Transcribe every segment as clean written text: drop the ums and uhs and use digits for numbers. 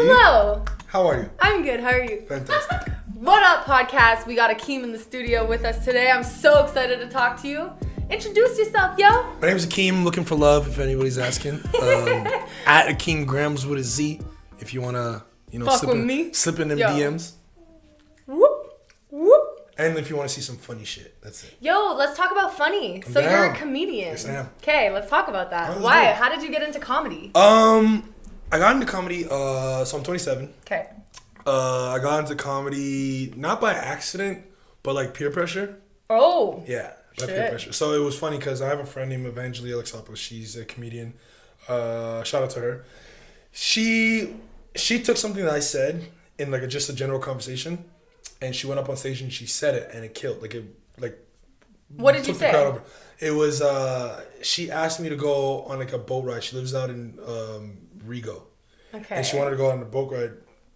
Hello. How are you? I'm good. How are you? Fantastic. What up, podcast? We got Akeem in the studio with us today. I'm so excited to talk to you. Introduce yourself, yo. My name's Akeem, looking for love, if anybody's asking. At Akeem Grams with a Z, if you want to, Fuck slip with in, me. slip in them Yo. DMs. Whoop, whoop. And if you want to see some funny shit, that's it. Yo, let's talk about funny. I'm So down. you're a comedian. Yes, I am. Okay, let's talk about that. Let's Why? go. How did you get into comedy? I got into comedy, so I'm 27. Okay. I got into comedy, not by accident, but like peer pressure. Oh. Yeah, by peer Shit. pressure. So it was funny because I have a friend named Evangeline Alexopoulos. She's a comedian. Shout out to her. She took something that I said in like just a general conversation, and she went up on stage and she said it, and it killed. What did you took the say? crowd over. It was she asked me to go on like a boat ride. She lives out in Rigo, Okay. and she wanted to go on a boat ride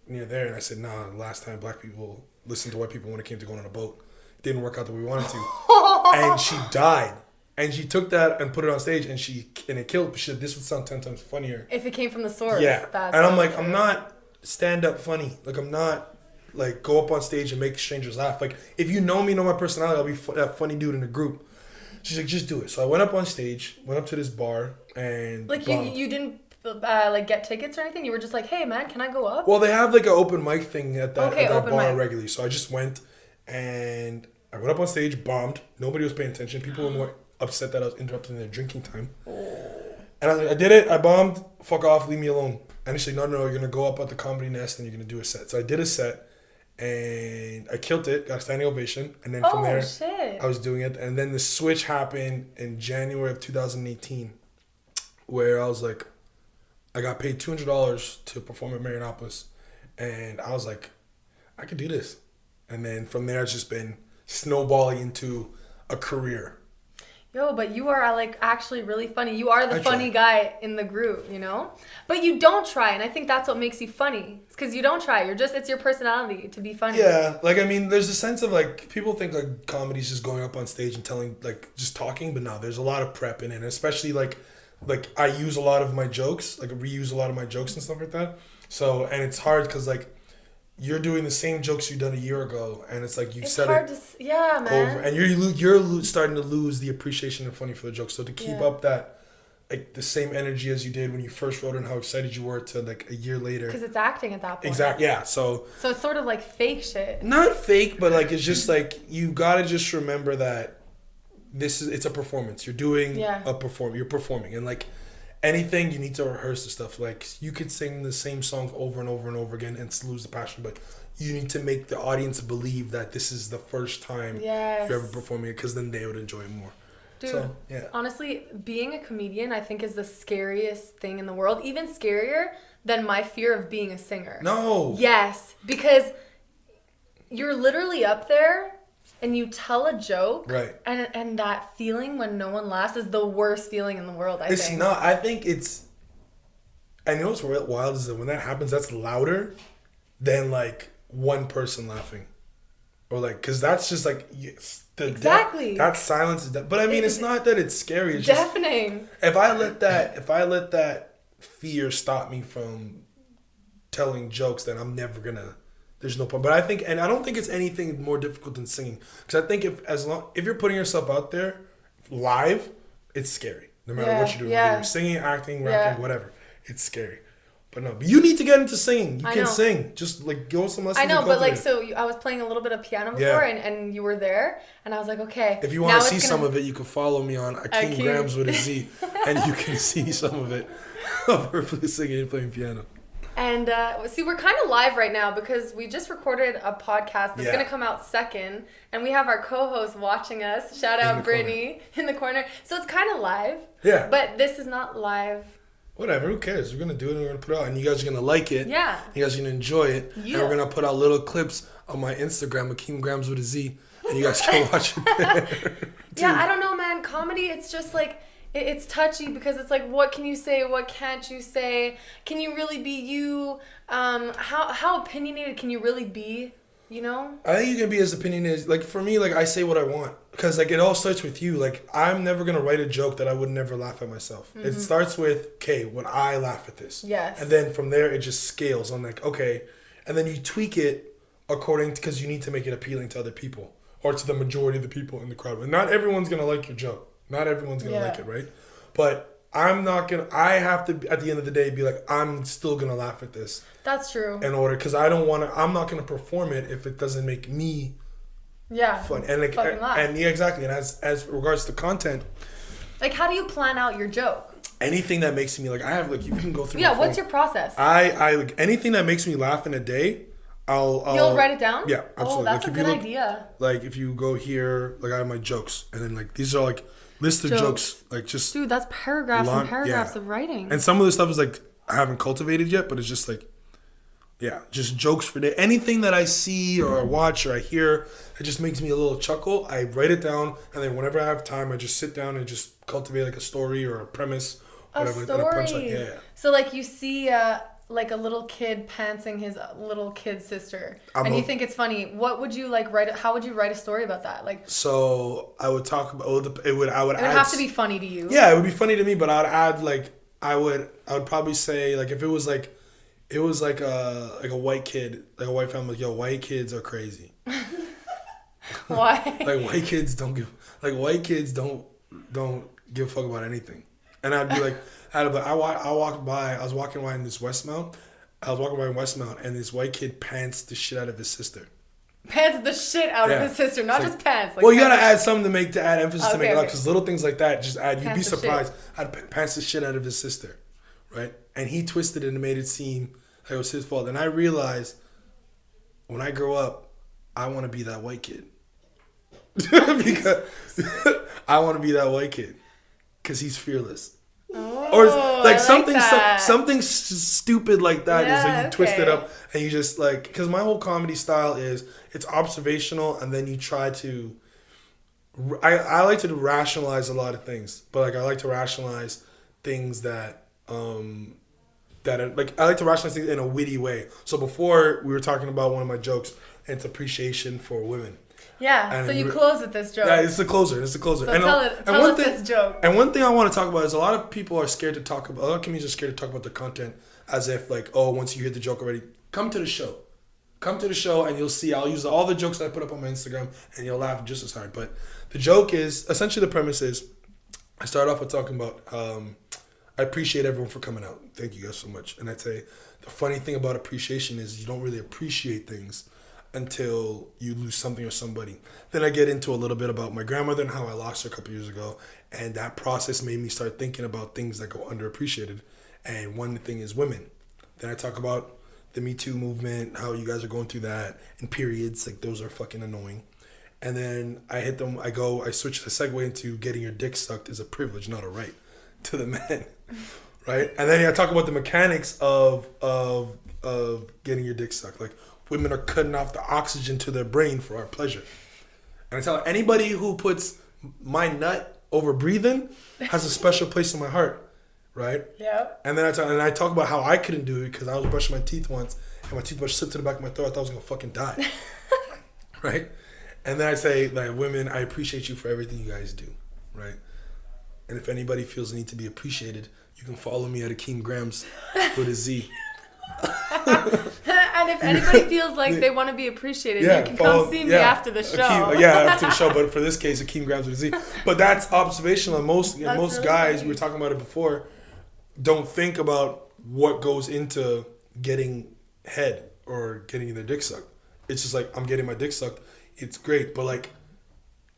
near there, and I said, nah, last time black people listened to white people when it came to going on a boat. It didn't work out the way we wanted to. And she died. And she took that and put it on stage, and it killed. She said, this would sound 10 times funnier. If it came from the source. Yeah. That's And I'm so like, true. I'm not stand-up funny. Like, I'm not, like, go up on stage and make strangers laugh. Like, if you know me, know my personality, I'll be that funny dude in a group. She's like, just do it. So I went up on stage, went up to this bar, and Like, bombed. you didn't, get tickets or anything? You were just like, hey, man, can I go up? Well, they have like an open mic thing at that, Okay, at that open bar mic. regularly. So I just went and I went up on stage, bombed. Nobody was paying attention. People were more upset that I was interrupting their drinking time. And I was like, I did it. I bombed. Fuck off. Leave me alone. And she's like, no, you're going to go up at the Comedy Nest and you're going to do a set. So I did a set and I killed it. Got a standing ovation. And then from there, Shit. I was doing it. And then the switch happened in January of 2018 where I was like, I got paid $200 to perform at Marianopolis, and I was like, I could do this. And then from there, it's just been snowballing into a career. Yo, but you are like actually really funny. You are the I funny guy in the group, you know? But you don't try, and I think that's what makes you funny. It's because you don't try. It's your personality to be funny. Yeah, like, I mean, there's a sense of, like, people think, like, comedy's just going up on stage and telling, like, just talking, but no, there's a lot of prep in it, especially, like, I use a lot of my jokes, like, I reuse a lot of my jokes and stuff like that. So, and it's hard because, like, you're doing the same jokes you done a year ago, and it's like you It's said hard it to, yeah, man. over, and you're starting to lose the appreciation and funny for the jokes. So to keep Yeah. up that, like, the same energy as you did when you first wrote it and how excited you were to, like, a year later. Because it's acting at that point. Exactly. Yeah. So So it's sort of like fake shit. not fake, but like it's just like you gotta just remember that it's a performance. You're doing Yeah. You're performing, and like anything, you need to rehearse the stuff. Like you could sing the same songs over and over and over again and lose the passion, but you need to make the audience believe that this is the first time Yes. you're ever performing it, because then they would enjoy it more. Dude, So, yeah. honestly, being a comedian, I think, is the scariest thing in the world. Even scarier than my fear of being a singer. No. Yes, because you're literally up there and you tell a joke. Right. And that feeling when no one laughs is the worst feeling in the world, I It's think. not. I think it's. I know what's wild is that when that happens, that's louder than like one person laughing, or like, because that's just like Exactly. that silence is. But I mean, it's not that it's scary. It's just Deafening. if I let that fear stop me from telling jokes, then I'm never gonna. There's no point. But I think, and I don't think it's anything more difficult than singing, because I think if you're putting yourself out there live, it's scary. No matter what you're doing, whether you're singing, acting, rapping, whatever, it's scary. But no, but you need to get into singing. You I can know. sing. Just like go some lessons. I know, and but like, cultivate it. I was playing a little bit of piano before, Yeah. and you were there, and I was like, okay. If you want to see some of it, you can follow me on Akeem Akeem. Grams with a Z, and you can see some of it of her singing and playing piano. And see, we're kind of live right now because we just recorded a podcast that's Yeah. going to come out second. And we have our co-host watching us. Shout In out the Brittany in the corner. So it's kind of live. Yeah. But this is not live. Whatever, who cares? We're going to do it and we're going to put it out. And you guys are going to like it. Yeah. You guys are going to enjoy it. Yeah. And we're going to put out little clips on my Instagram, Akeem Grams with a Z. And you guys can watch it there. Yeah, I don't know, man. Comedy, it's just like... It's touchy because it's like, what can you say? What can't you say? Can you really be you? How opinionated can you really be? You know? I think you can be as opinionated. Like for me, like I say what I want because like it all starts with you. Like I'm never gonna write a joke that I would never laugh at myself. It starts with okay, would I laugh at this? Yes. And then from there it just scales. I'm like okay, and then you tweak it according to because you need to make it appealing to other people or to the majority of the people in the crowd. And not everyone's gonna like your joke. Not everyone's gonna like it, right? But I'm not gonna. I have to at the end of the day be like I'm still gonna laugh at this. That's true. In order, because I don't want to. I'm not gonna perform it if it doesn't make me. Fun and like and yeah, exactly. And as regards to content, like how do you plan out your joke? Anything that makes me like I have like you can go through. Yeah, what's your process? I like anything that makes me laugh in a day. You'll write it down. Yeah, absolutely. Oh, that's like a good idea. Like if you go here, like I have my jokes, and then like these are like list of jokes, like just dude. That's paragraphs and paragraphs of writing. And some of the stuff is like I haven't cultivated yet, but it's just like. Yeah, just jokes for day. Anything that I see or I watch or I hear, it just makes me a little chuckle. I write it down, and then whenever I have time, I just sit down and just cultivate like a story or a premise, whatever. A story. Yeah. So like you see, like a little kid pantsing his little kid sister, and you think it's funny. What would you like write? How would you write a story about that? Like. So I would talk about it. Would have to be funny to you. Yeah, it would be funny to me, but I'd add like I would probably say like if it was like. It was like a white kid, like a white family. Like, yo, white kids are crazy. Why? Like white kids don't give a fuck about anything. And I'd be like, I was walking by in this Westmount. I was walking by in Westmount, and this white kid pants the shit out of his sister. Pants the shit out of his sister, not just pants. Like, well, you gotta add something to add emphasis to make it up, because little things like that just add. You'd be surprised. I'd pants the shit out of his sister, right? And he twisted it and made it seem like it was his fault. And I realized when I grow up, I want to be that white kid. Because I want to be that white kid. Because he's fearless. Oh, or like something stupid like that is like you twist it up and you just like, because my whole comedy style is it's observational and then you try to, I like to rationalize a lot of things, but like I like to rationalize things that like I like to rationalize things in a witty way. So before we were talking about one of my jokes, and it's appreciation for women. Yeah, and so you close with this joke. Yeah, it's the closer. So tell us this joke. And one thing I want to talk about is a lot of people are scared to talk about. A lot of comedians are scared to talk about their content as if like, oh, once you hear the joke already, come to the show. Come to the show and you'll see. I'll use all the jokes that I put up on my Instagram and you'll laugh just as hard. But the joke is essentially the premise is I start off with talking about I appreciate everyone for coming out. Thank you guys so much. And I'd say the funny thing about appreciation is you don't really appreciate things until you lose something or somebody. Then I get into a little bit about my grandmother and how I lost her a couple years ago. And that process made me start thinking about things that go underappreciated. And one thing is women. Then I talk about the Me Too movement, how you guys are going through that, and periods. Like those are fucking annoying. And then I switch the segue into getting your dick sucked is a privilege, not a right, to the men. Right? And then I talk about the mechanics of getting your dick sucked. Like, women are cutting off the oxygen to their brain for our pleasure. And I tell anybody who puts my nut over breathing has a special place in my heart, right? Yeah. And then I talk about how I couldn't do it because I was brushing my teeth once and my toothbrush slipped to the back of my throat. I thought I was gonna fucking die, right? And then I say, like, women, I appreciate you for everything you guys do, right? And if anybody feels the need to be appreciated, you can follow me at Akeem Grams with a Z. And if anybody feels like they want to be appreciated, you can come see me after the show. After the show, but for this case, Akeem Grams with a Z. But that's observational. Most really guys, funny. We were talking about it before, don't think about what goes into getting head or getting their dick sucked. It's just like, I'm getting my dick sucked. It's great, but like,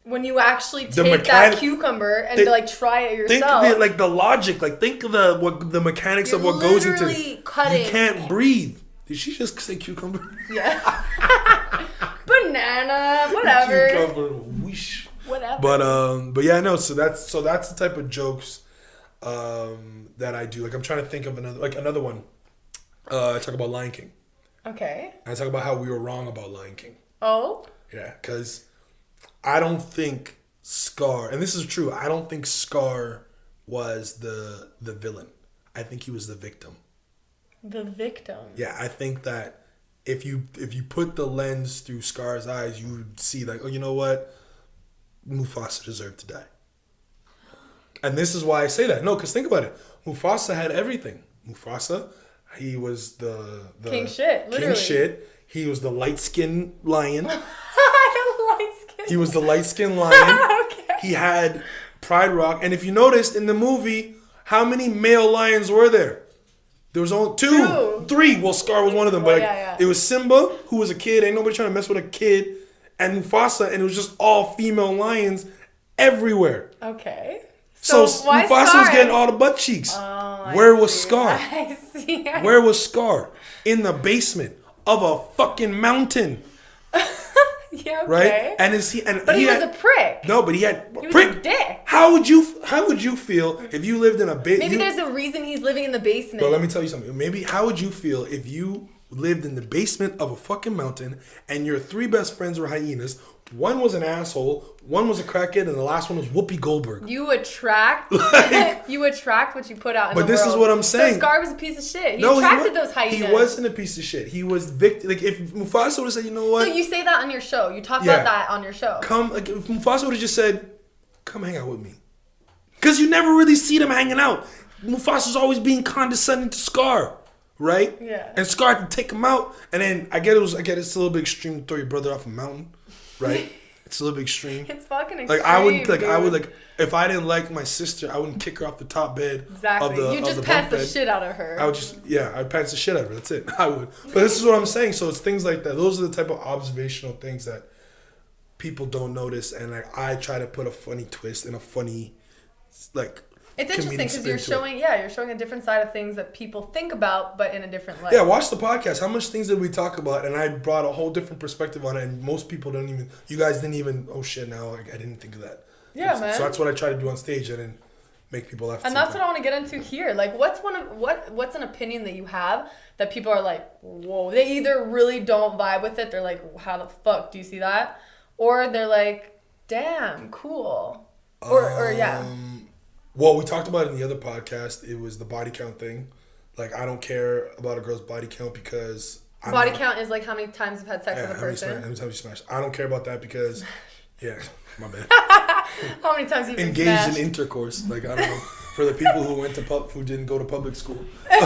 when you actually take that cucumber and try it yourself. Think of the logic. Like, think of the mechanics of what goes into it. Cutting. You can't breathe. Did she just say cucumber? Yeah. Banana, whatever. Cucumber, whoosh. Whatever. But yeah, no. So that's the type of jokes that I do. Like, I'm trying to think of another one. I talk about Lion King. Okay. I talk about how we were wrong about Lion King. Oh. Yeah, because I don't think Scar, and this is true, I don't think Scar was the villain. I think he was the victim. The victim? Yeah, I think that if you put the lens through Scar's eyes, you would see like, oh, you know what? Mufasa deserved to die. And this is why I say that. No, because think about it. Mufasa had everything. Mufasa, he was the king shit, literally. King shit. He was the light-skinned lion. Light-skinned. He was the light-skinned lion. Okay. He had Pride Rock. And if you noticed in the movie, how many male lions were there? There was only 2. 3. Well, Scar was one of them. But it was Simba, who was a kid. Ain't nobody trying to mess with a kid. And Mufasa, and it was just all female lions everywhere. Okay. So Mufasa was getting all the butt cheeks. Oh, Where was Scar? I see. Where was Scar? In the basement of a fucking mountain. Yeah, okay. Right? And is he? And but he was a prick. No, but he had he prick. Was a dick. How would you feel if you lived in a basement? Maybe there's a reason he's living in the basement. But let me tell you something. Maybe how would you feel if you lived in the basement of a fucking mountain and your 3 best friends were hyenas? One was an asshole, one was a crackhead, and the last one was Whoopi Goldberg. You attract what you put out in the world. But this is what I'm saying. So Scar was a piece of shit. He attracted those hyenas. He wasn't a piece of shit. He was victim. Like if Mufasa would have said, you know what? So you say that on your show. You talk about that on your show. Like if Mufasa would have just said, come hang out with me. Because you never really see them hanging out. Mufasa's always being condescending to Scar. Right? Yeah. And Scar had to take him out. And then I get it's a little bit extreme to throw your brother off a mountain. Right? It's a little bit extreme. It's fucking extreme. Like I would if I didn't like my sister, I wouldn't kick her off the top bed. Exactly. You just pants the shit out of her. I would I'd pants the shit out of her. That's it. I would. But this is what I'm saying. So it's things like that. Those are the type of observational things that people don't notice, and like I try to put a funny twist and a funny like. It's interesting because you're showing a different side of things that people think about, but in a different light. Yeah, watch the podcast. How much things did we talk about? And I brought a whole different perspective on it, and most people you guys didn't even, oh shit, now I didn't think of that. Yeah, man. So that's what I try to do on stage, and then make people laugh. And that's what I want to get into here. Like, what's an opinion that you have that people are like, whoa, they either really don't vibe with it, they're like, how the fuck do you see that? Or they're like, damn, cool. Or yeah. Well, we talked about it in the other podcast. It was the body count thing. Like, I don't care about a girl's body count because... Body count is like how many times you've had sex with a person? How many times you smashed. I don't care about that because... Yeah, my bad. How many times you've been engaged smashed? In intercourse. Like, I don't know. For the people who didn't go to public school. No,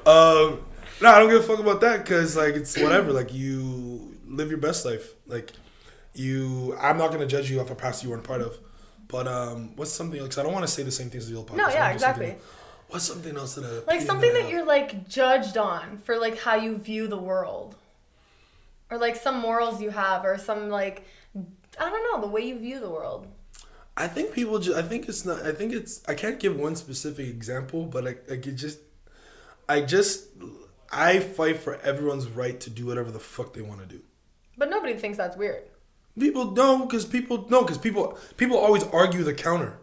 I don't give a fuck about that because, like, it's whatever. Like, you live your best life. Like, I'm not going to judge you off a past you weren't part of. But what's something else? I don't want to say the same things as the old podcast. No, yeah, exactly. What's something else that like something that you're like judged on for like how you view the world, or like some morals you have, or some like I don't know the way you view the world. I think people. I think it's not. I think it's. I can't give one specific example, but I fight for everyone's right to do whatever the fuck they want to do. But nobody thinks that's weird. People don't, because people always argue the counter.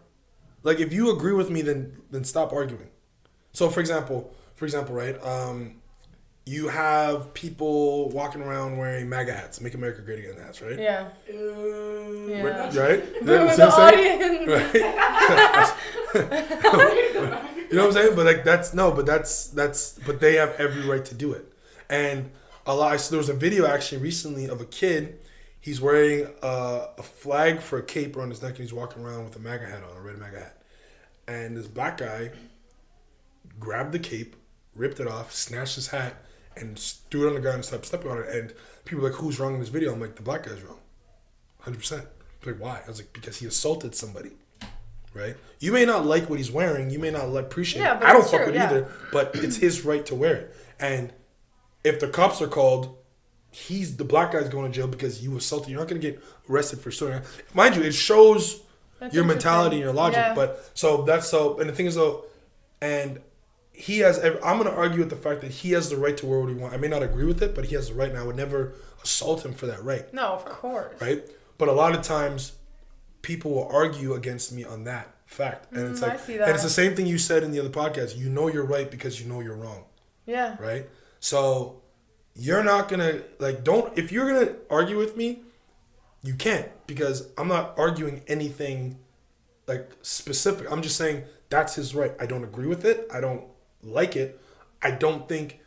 Like if you agree with me, then stop arguing. So for example, right? You have people walking around wearing MAGA hats, "Make America Great Again" hats, right? Yeah. Right? The audience. Right? You know what I'm saying? But like but they have every right to do it. And there was a video actually recently of a kid. He's wearing a flag for a cape around his neck, and he's walking around with a MAGA hat on, a red MAGA hat. And this black guy grabbed the cape, ripped it off, snatched his hat, and threw it on the ground and started stepping on it. And people were like, who's wrong in this video? I'm like, the black guy's wrong. 100%. Like, why? I was like, because he assaulted somebody. Right? You may not like what he's wearing. You may not appreciate it. I don't fuck with it either. But it's his right to wear it. And if the cops are called... the black guy's going to jail because you assaulted. You're not going to get arrested for certain. Mind you, it shows your mentality and your logic. Yeah. But and the thing is though, and he has. I'm going to argue with the fact that he has the right to wear what he wants. I may not agree with it, but he has the right, and I would never assault him for that right. No, of course. Right, but a lot of times, people will argue against me on that fact, and it's like, I see that. and it's the same thing you said in the other podcast. You know you're right because you know you're wrong. Yeah. Right. So. You're not gonna if you're gonna argue with me, you can't, because I'm not arguing anything like specific. I'm just saying that's his right. I don't agree with it. I don't like it. I don't think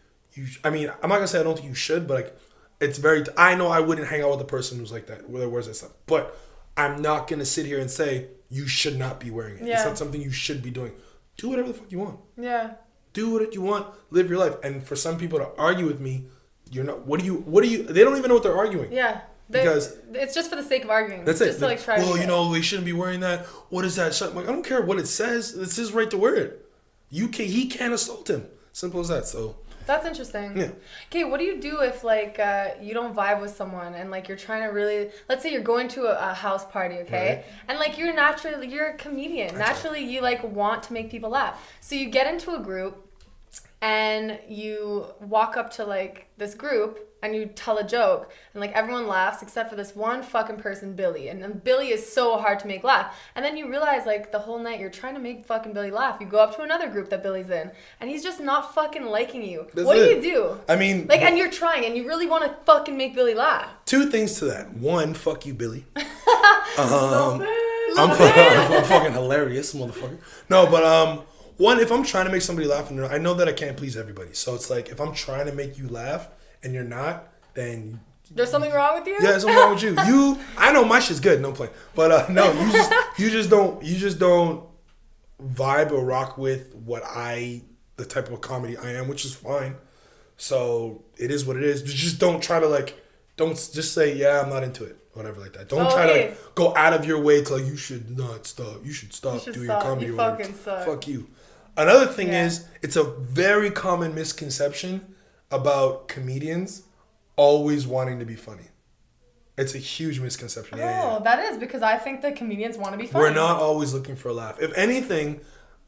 I mean, I'm not gonna say I don't think you should, but like, it's very. I know I wouldn't hang out with a person who's like that, where wears that stuff. But I'm not gonna sit here and say you should not be wearing it. Yeah. It's not something you should be doing. Do whatever the fuck you want. Yeah. Do what you want. Live your life. And for some people to argue with me, you're not. What do you? They don't even know what they're arguing. Yeah. Because it's just for the sake of arguing. That's just it. To, like, try well, to you know, we shouldn't be wearing that. What is that? Like, I don't care what it says. It's his right to wear it. He can't assault him. Simple as that. So that's interesting. Yeah. Okay, what do you do if like you don't vibe with someone and like you're trying to really, let's say you're going to a house party, okay, right. and like you're a comedian. Naturally, you like want to make people laugh. So you get into a group and you walk up to like this group and you tell a joke and like everyone laughs except for this one fucking person, Billy. And then Billy is so hard to make laugh. And then you realize like the whole night you're trying to make fucking Billy laugh. You go up to another group that Billy's in and he's just not fucking liking you. What do you do? I mean, like, and you're trying and you really want to fucking make Billy laugh. Two things to that. One, fuck you, Billy. I'm I'm fucking hilarious, motherfucker. No, but one, if I'm trying to make somebody laugh, and I know that I can't please everybody. So it's like, if I'm trying to make you laugh and you're not, then there's something wrong with you? Yeah, there's something wrong with you. I know my shit's good, no play. But no, you just don't vibe or rock with the type of comedy I am, which is fine. So it is what it is. Just don't try to don't just say, yeah, I'm not into it. Whatever like that. Don't try to go out of your way to like, you should not stop. You should stop doing your comedy. You fucking suck. Fuck you. Another thing is, it's a very common misconception about comedians always wanting to be funny. It's a huge misconception. That is, because I think that comedians want to be funny. We're not always looking for a laugh. If anything,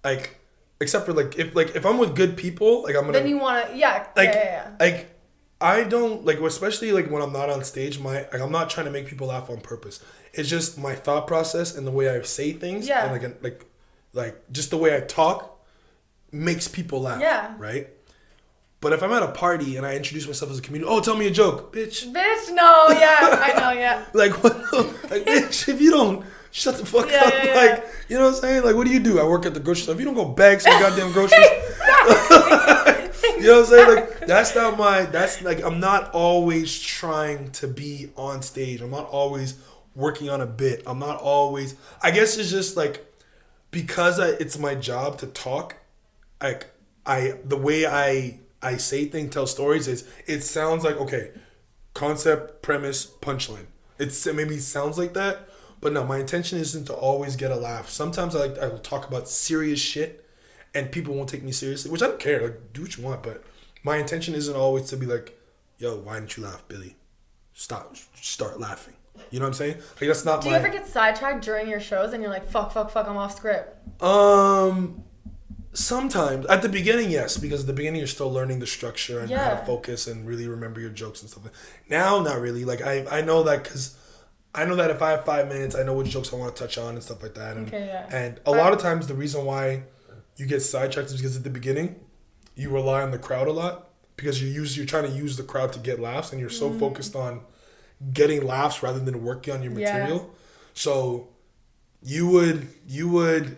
like, except for if I'm with good people, like I'm gonna. Then you want to, Like, I don't especially like when I'm not on stage. I'm not trying to make people laugh on purpose. It's just my thought process and the way I say things. Yeah. And like just the way I talk makes people laugh. Yeah. Right. But if I'm at a party and I introduce myself as a comedian, tell me a joke, bitch. Bitch, no, yeah, I know, yeah. Like, what? Like, bitch, if you don't shut the fuck up, yeah. like, you know what I'm saying? Like, what do? I work at the grocery store. If you don't go bag some goddamn groceries, you know what I'm saying? Like, that's like, I'm not always trying to be on stage. I'm not always working on a bit. I'm not always, I guess it's just like, because it's my job to talk, like, the way I say things, tell stories is, it sounds like, okay, concept, premise, punchline. It maybe sounds like that, but no, my intention isn't to always get a laugh. Sometimes I will talk about serious shit and people won't take me seriously, which I don't care. Like, do what you want, but my intention isn't always to be like, yo, why didn't you laugh, Billy? Start laughing. You know what I'm saying? Like, that's not Do you ever get sidetracked during your shows and you're like, fuck, I'm off script? Sometimes. At the beginning, yes, because at the beginning you're still learning the structure and how to focus and really remember your jokes and stuff. Now, not really. Like, I know that because I know that if I have 5 minutes, I know which jokes I want to touch on and stuff like that. And, and a lot of times the reason why you get sidetracked is because at the beginning you rely on the crowd a lot, because you're trying to use the crowd to get laughs, and you're so focused on getting laughs rather than working on your material. So you would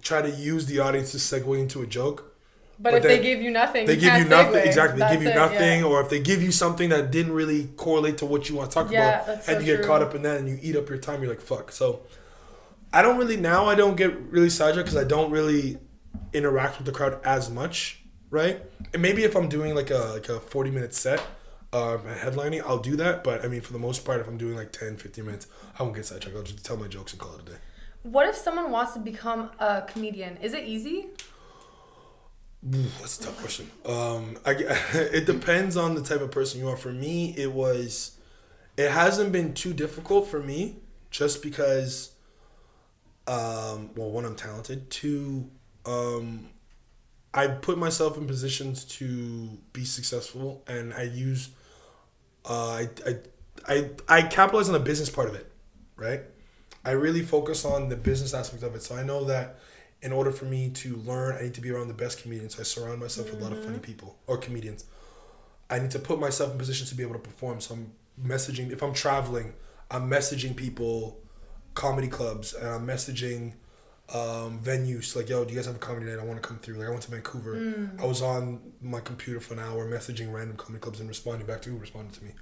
try to use the audience to segue into a joke. But if they give you nothing, they give you nothing. Exactly, they give you nothing, yeah. Or if they give you something that didn't really correlate to what you want to talk about, that's and so you get true. caught up in that, and you eat up your time. You're like, fuck. So I don't get really sidetracked because I don't really interact with the crowd as much, right? And maybe if I'm doing like a 40-minute set, headlining, I'll do that. But I mean, for the most part, if I'm doing like 10, 15 minutes, I won't get sidetracked. I'll just tell my jokes and call it a day. What if someone wants to become a comedian? Is it easy? That's a tough question. It depends on the type of person you are. For me, it hasn't been too difficult for me, just because, one, I'm talented. Two, I put myself in positions to be successful, and I use, I capitalize on the business part of it, right? I really focus on the business aspect of it. So I know that in order for me to learn, I need to be around the best comedians. I surround myself with a lot of funny people or comedians. I need to put myself in positions to be able to perform. So I'm messaging, if I'm traveling, I'm messaging people, comedy clubs, and I'm messaging venues. Like, yo, do you guys have a comedy night? I want to come through. Like, I went to Vancouver. I was on my computer for an hour messaging random comedy clubs and responding back to who responded to me.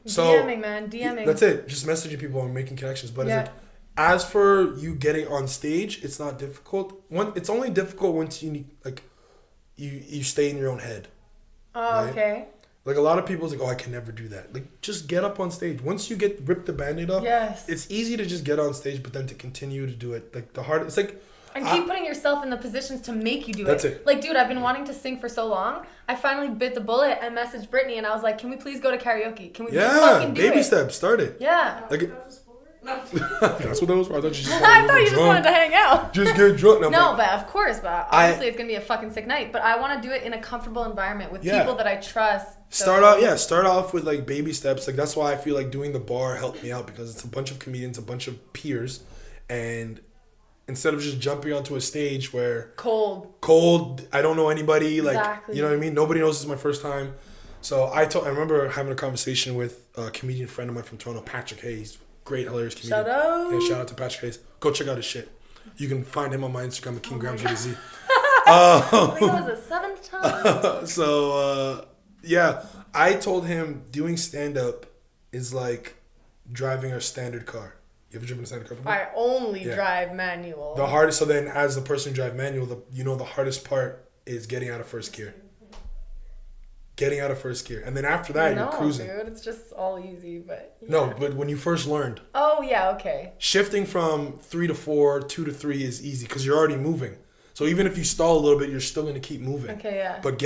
So DMing, man, DMing. That's it. Just messaging people and making connections. But it's like, as for you getting on stage, it's not difficult. It's only difficult once you stay in your own head. Oh, right? okay. Like, a lot of people's like, oh, I can never do that. Like, just get up on stage. Once you rip the Band-Aid off, it's easy to just get on stage, but then to continue to do it, like, it's like... And keep putting yourself in the positions to make you do it. That's it. Like, dude, I've been wanting to sing for so long. I finally bit the bullet and messaged Brittany, and I was like, can we please go to karaoke? Can we just fucking do it? Baby steps, start it. Yeah. Like, that's what that was for? I thought you just wanted to hang out. Just get drunk. No, but of course, but obviously it's going to be a fucking sick night. But I want to do it in a comfortable environment with people that I trust. Start off with like baby steps. Like, that's why I feel like doing the bar helped me out, because it's a bunch of comedians, a bunch of peers, and instead of just jumping onto a stage where cold, I don't know anybody, like, you know what I mean? Nobody knows this is my first time. So I remember having a conversation with a comedian friend of mine from Toronto, Patrick Hayes. Great, hilarious comedian. Shout out to Patrick Hayes. Go check out his shit. You can find him on my Instagram, Akeem Grams with a Z. I think it was the 7th time. So, I told him doing stand-up is like driving a standard car. You ever driven a standard car before? I only drive manual. The hardest, so then as the person who drives manual, the hardest part is getting out of first gear. And then after that, you're cruising. Dude, it's just all easy, but... Yeah. No, but when you first learned... Oh, yeah, okay. Shifting from 3 to 4, 2 to 3 is easy because you're already moving. So even if you stall a little bit, you're still going to keep moving. Okay, yeah. But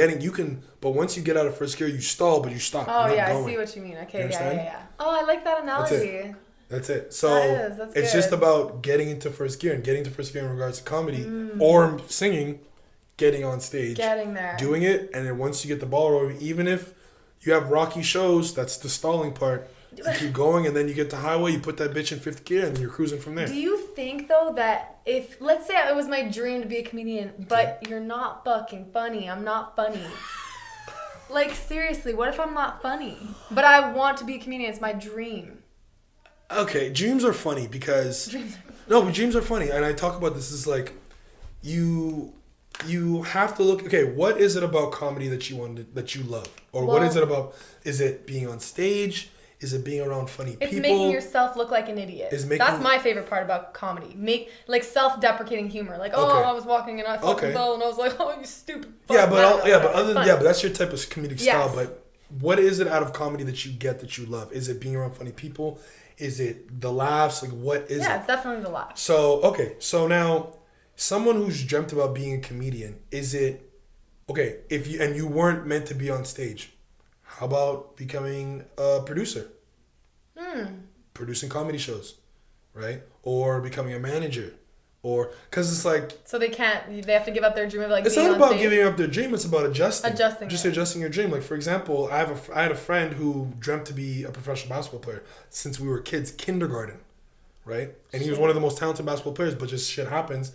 once you get out of first gear, you stall, but you stop. Oh, yeah, I see what you mean. Okay, yeah. Oh, I like that analogy. That's it. So it's just about getting into first gear, and getting to first gear in regards to comedy or singing. Getting on stage, getting there, doing it, and then once you get the ball rolling, even if you have rocky shows, that's the stalling part. You keep going, and then you get to highway, you put that bitch in 5th gear, and then you're cruising from there. Do you think though that if, let's say it was my dream to be a comedian, but you're not fucking funny, I'm not funny. Like, seriously, what if I'm not funny, but I want to be a comedian? It's my dream. Okay, dreams are funny because dreams are funny, and I talk about this is like you have to look. Okay, what is it about comedy that you love, or what is it about? Is it being on stage? Is it being around funny people? It's making yourself look like an idiot. That's my favorite part about comedy. Make like self-deprecating humor. Like, I was walking and I fucking fell, and I was like, oh, you stupid. But that's your type of comedic style. But what is it out of comedy that you get that you love? Is it being around funny people? Is it the laughs? Like, what is it? Yeah, it's definitely the laughs. So now. Someone who's dreamt about being a comedian, is it okay if you weren't meant to be on stage? How about becoming a producer? Producing comedy shows, right? Or becoming a manager, or because it's like so they have to give up their dream of like. It's being not about stage. giving up their dream. It's about adjusting Adjusting your dream. Like, for example, I had a friend who dreamt to be a professional basketball player since we were kids, kindergarten, right? And he was one of the most talented basketball players, but just shit happens.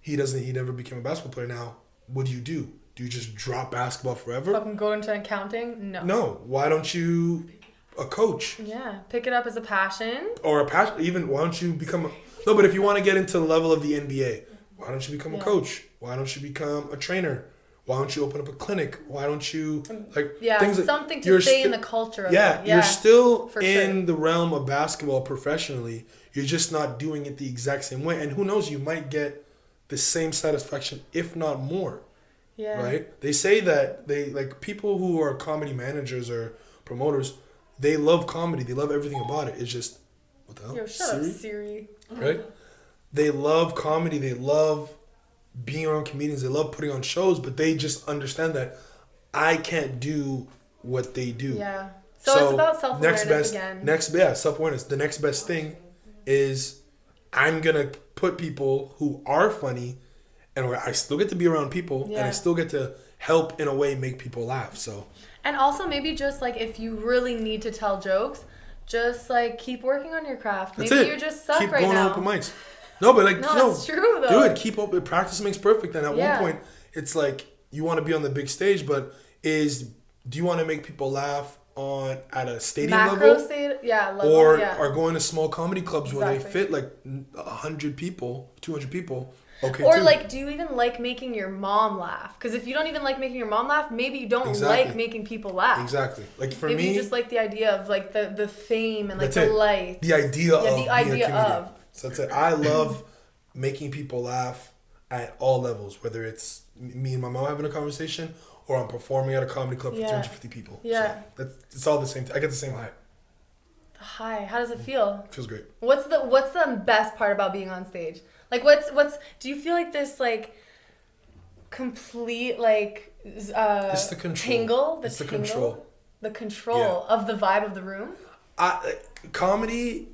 He never became a basketball player. Now, what do? Do you just drop basketball forever? Fucking go into accounting? No. Why don't you a coach? Yeah. Pick it up as a passion. Or a passion. Even, why don't you become no, but if you want to get into the level of the NBA, why don't you become a coach? Why don't you become a trainer? Why don't you open up a clinic? Why don't you, things something to stay in the culture of it. You're still in the realm of basketball professionally. You're just not doing it the exact same way. And who knows, you might get the same satisfaction, if not more. Yeah. Right? They say that people who are comedy managers or promoters, they love comedy. They love everything about it. It's just, what the hell? Yo, shut up, Siri. Right? They love comedy. They love being around comedians. They love putting on shows, but they just understand that I can't do what they do. Yeah. So it's about self-awareness again. Self-awareness. The next best thing is I'm going to put people who are funny, and I still get to be around people, and I still get to help in a way make people laugh. So, and also maybe just like if you really need to tell jokes, just like keep working on your craft. Maybe you just suck right now. Keep going to open mics. No, but like it's true though. Dude, keep open. Practice makes perfect. And at one point, it's like you want to be on the big stage, but do you want to make people laugh at a stadium level? Level, or are going to small comedy clubs where they fit like 100 people, 200 people. Okay, or too. like, do you even like making your mom laugh? Because if you don't even like making your mom laugh, maybe you don't like making people laugh. Exactly. Like for maybe me, you just like the idea of like the fame and like that's the it. light. The idea of the idea being a comedian. of. So that's it. I love making people laugh at all levels, whether it's me and my mom having a conversation or I'm performing at a comedy club for 250 people. Yeah. So it's all the same. I get the same high. Hi, how does it feel? It feels great. What's the best part about being on stage? Like what's do you feel like this like complete like It's the control. tingle? It's the control. The control of the vibe of the room? Comedy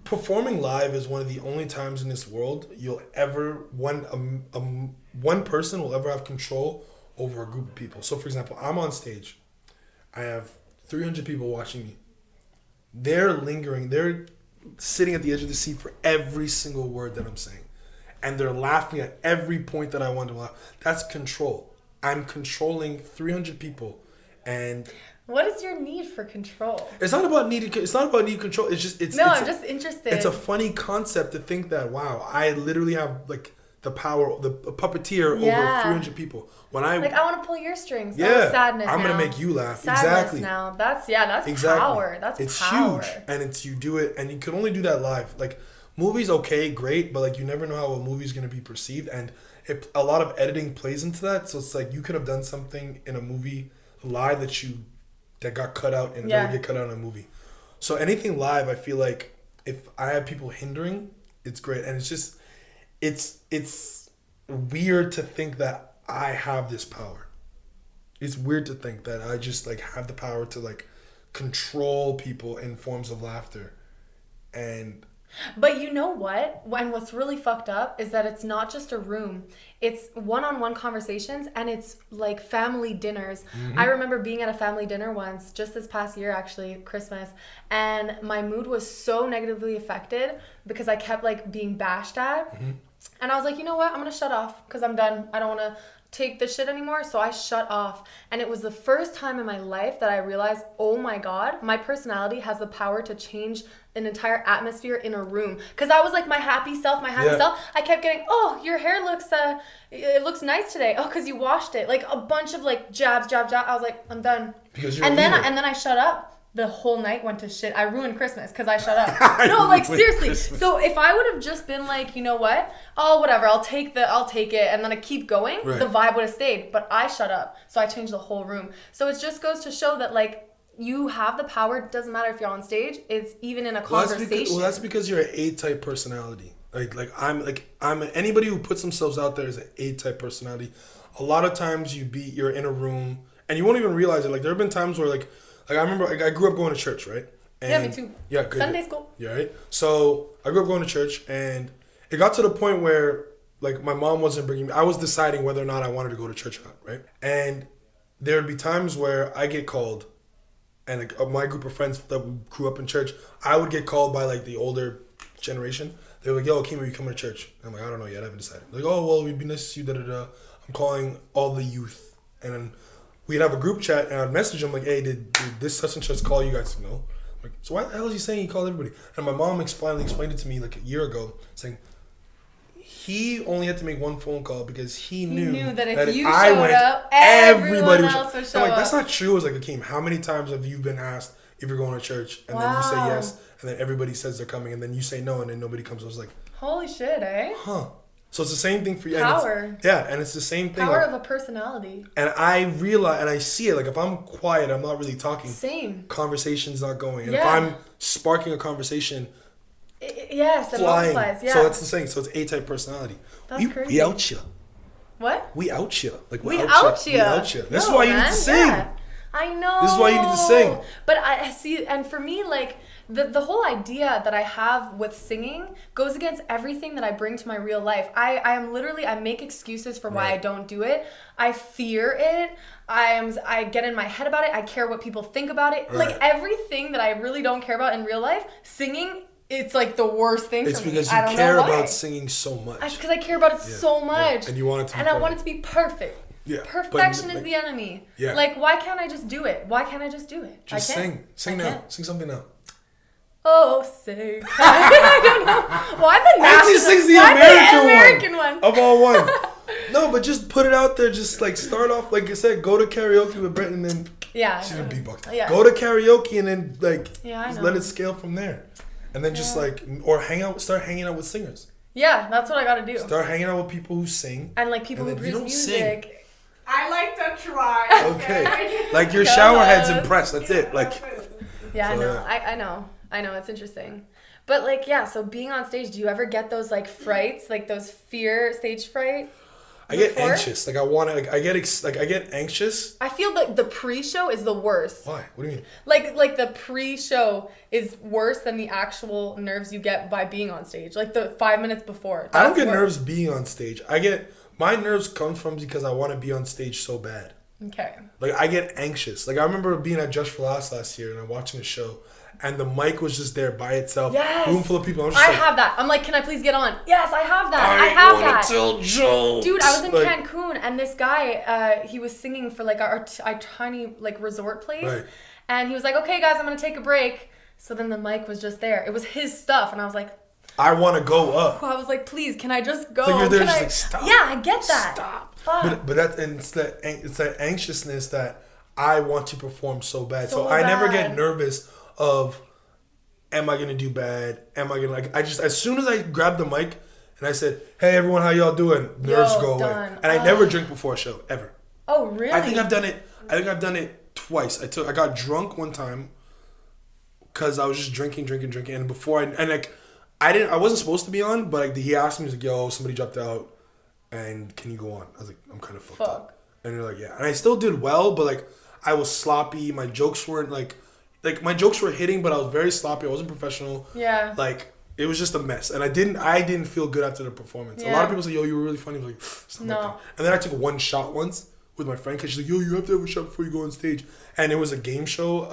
performing live is one of the only times in this world you'll ever one person will ever have control over a group of people. So for example, I'm on stage. I have 300 people watching me. They're lingering. They're sitting at the edge of the seat for every single word that I'm saying. And they're laughing at every point that I want to laugh. That's control. I'm controlling 300 people. And what is your need for control? It's not about need control. I'm just interested. It's a funny concept to think that, wow, I literally have like the power, the puppeteer over 300 people. When I want to pull your strings. Yeah, sadness. I'm gonna make you laugh. Exactly. Now that's power. It's power. Huge, and you do it, and you can only do that live. Like movies, okay, great, but like you never know how a movie's gonna be perceived, and a lot of editing plays into that. So it's like you could have done something in a movie live that got cut out and never get cut out in a movie. So anything live, I feel like if I have people hindering, it's great, and it's just. It's weird to think that I have this power. It's weird to think that I just like have the power to like control people in forms of laughter. But you know what? What's really fucked up is that it's not just a room. It's one-on-one conversations and it's like family dinners. Mm-hmm. I remember being at a family dinner once, just this past year actually, Christmas, and my mood was so negatively affected because I kept like being bashed at. Mm-hmm. And I was like, you know what? I'm going to shut off because I'm done. I don't want to take this shit anymore. So I shut off. And it was the first time in my life that I realized, oh my God, my personality has the power to change an entire atmosphere in a room. Because I was like my happy self. I kept getting, oh, your hair looks, it looks nice today. Oh, because you washed it. Like a bunch of like jabs. I was like, I'm done. Because you're and then I shut up. The whole night went to shit. I ruined Christmas because I shut up. No, like seriously. Christmas. So if I would have just been like, you know what? Oh, whatever. I'll take it, and then I keep going. Right. The vibe would have stayed. But I shut up, so I changed the whole room. So it just goes to show that like you have the power. It doesn't matter if you're on stage. It's even in a conversation. That's because you're an A-type personality. I'm anybody who puts themselves out there is an A-type personality. A lot of times you're in a room and you won't even realize it. Like there have been times where like I remember I grew up going to church, right? And, yeah, me too. Yeah, good. Sunday school. Yeah, right? So I grew up going to church and it got to the point where like my mom wasn't bringing me. I was deciding whether or not I wanted to go to church or not, right? And there would be times where I get called and like, my group of friends that grew up in church, I would get called by like the older generation. They were like, yo, Akeem, are you coming to church? And I'm like, I don't know yet. I haven't decided. Like, oh, well, it'd be nice to see you, da-da-da. I'm calling all the youth. And then we'd have a group chat and I'd message them like, hey, did this such and such call you guys? No. I'm like, so why the hell is he saying he called everybody? And my mom finally explained it to me like a year ago, saying he only had to make one phone call because he knew that if you showed up, everybody else would show up. I'm like, that's not true. I was like, Akeem, how many times have you been asked if you're going to church and then you say yes and then everybody says they're coming and then you say no and then nobody comes? I was like, holy shit, eh? Huh. So it's the same thing for you. Power. And it's the same thing. Power of a personality. And I realize, and I see it, like if I'm quiet, I'm not really talking. Same. Conversation's not going. And if I'm sparking a conversation, yes, it multiplies. Yeah. So it's the same. So it's A-type personality. That's crazy. We out here. What? We out here. Like we out here. We out here. This is why you need to sing. Yeah. I know. This is why you need to sing. But I see, and for me, like, the whole idea that I have with singing goes against everything that I bring to my real life. I make excuses for why I don't do it. I fear it. I get in my head about it. I care what people think about it. Right. Like everything that I really don't care about in real life, singing, it's like the worst thing for me. It's because you care about singing so much. It's because I care about it so much. Yeah. And you want it to be perfect. I want it to be perfect. Yeah, perfection is the enemy. Yeah. Like, why can't I just do it? Why can't I just do it? Just sing. Sing now. Sing something now. Oh, say. I don't know. Why the Actually, sings the American one of all one. No, but just put it out there. Just like start off, like I said, go to karaoke with Brent and then she's a beatbox. Yeah. Go to karaoke and then like let it scale from there, and then just like or start hanging out with singers. Yeah, that's what I gotta do. Start hanging out with people who sing and like people who produce music. Sing. I like to try. Okay, like your shower head's impressed. That's it. Like. Yeah, I know. I know. It's interesting. But like, yeah, so being on stage, do you ever get those like frights, like those stage fright? I get anxious. Like I want to. Like I get anxious. I feel like the pre-show is the worst. Why? What do you mean? Like the pre-show is worse than the actual nerves you get by being on stage. Like the 5 minutes before. I don't get nerves being on stage. My nerves come from because I want to be on stage so bad. Okay. Like I get anxious. Like I remember being at Just for Laughs last year and I'm watching a show. And the mic was just there by itself. Yes. Room full of people. I have that. I'm like, can I please get on? Yes, I have that. I have that. Tell jokes. Dude, I was in Cancun and this guy, he was singing for like our tiny like resort place. Right. And he was like, okay guys, I'm going to take a break. So then the mic was just there. It was his stuff. And I was like, I want to go up. I was like, please, can I just go? So you're there just like, stop. Yeah, I get that. Stop. But it's that anxiousness that I want to perform so bad. So I never get nervous of, am I gonna do bad? Am I gonna like? I just as soon as I grabbed the mic and I said, "Hey everyone, how y'all doing?" Nerves go away. And I never drink before a show ever. Oh really? I think I've done it twice. I got drunk one time because I was just drinking, and before I wasn't supposed to be on, but like he asked me, he's like, "Yo, somebody dropped out, and can you go on?" I was like, "I'm kind of fucked up," and they're like, "Yeah," and I still did well, but like I was sloppy. My jokes weren't like my jokes were hitting, but I was very sloppy. I wasn't professional. Yeah. Like it was just a mess, and I didn't feel good after the performance. Yeah. A lot of people say, "Yo, you were really funny." I was like, something like that. And then I took one shot once with my friend because she's like, "Yo, you have to have a shot before you go on stage," and it was a game show,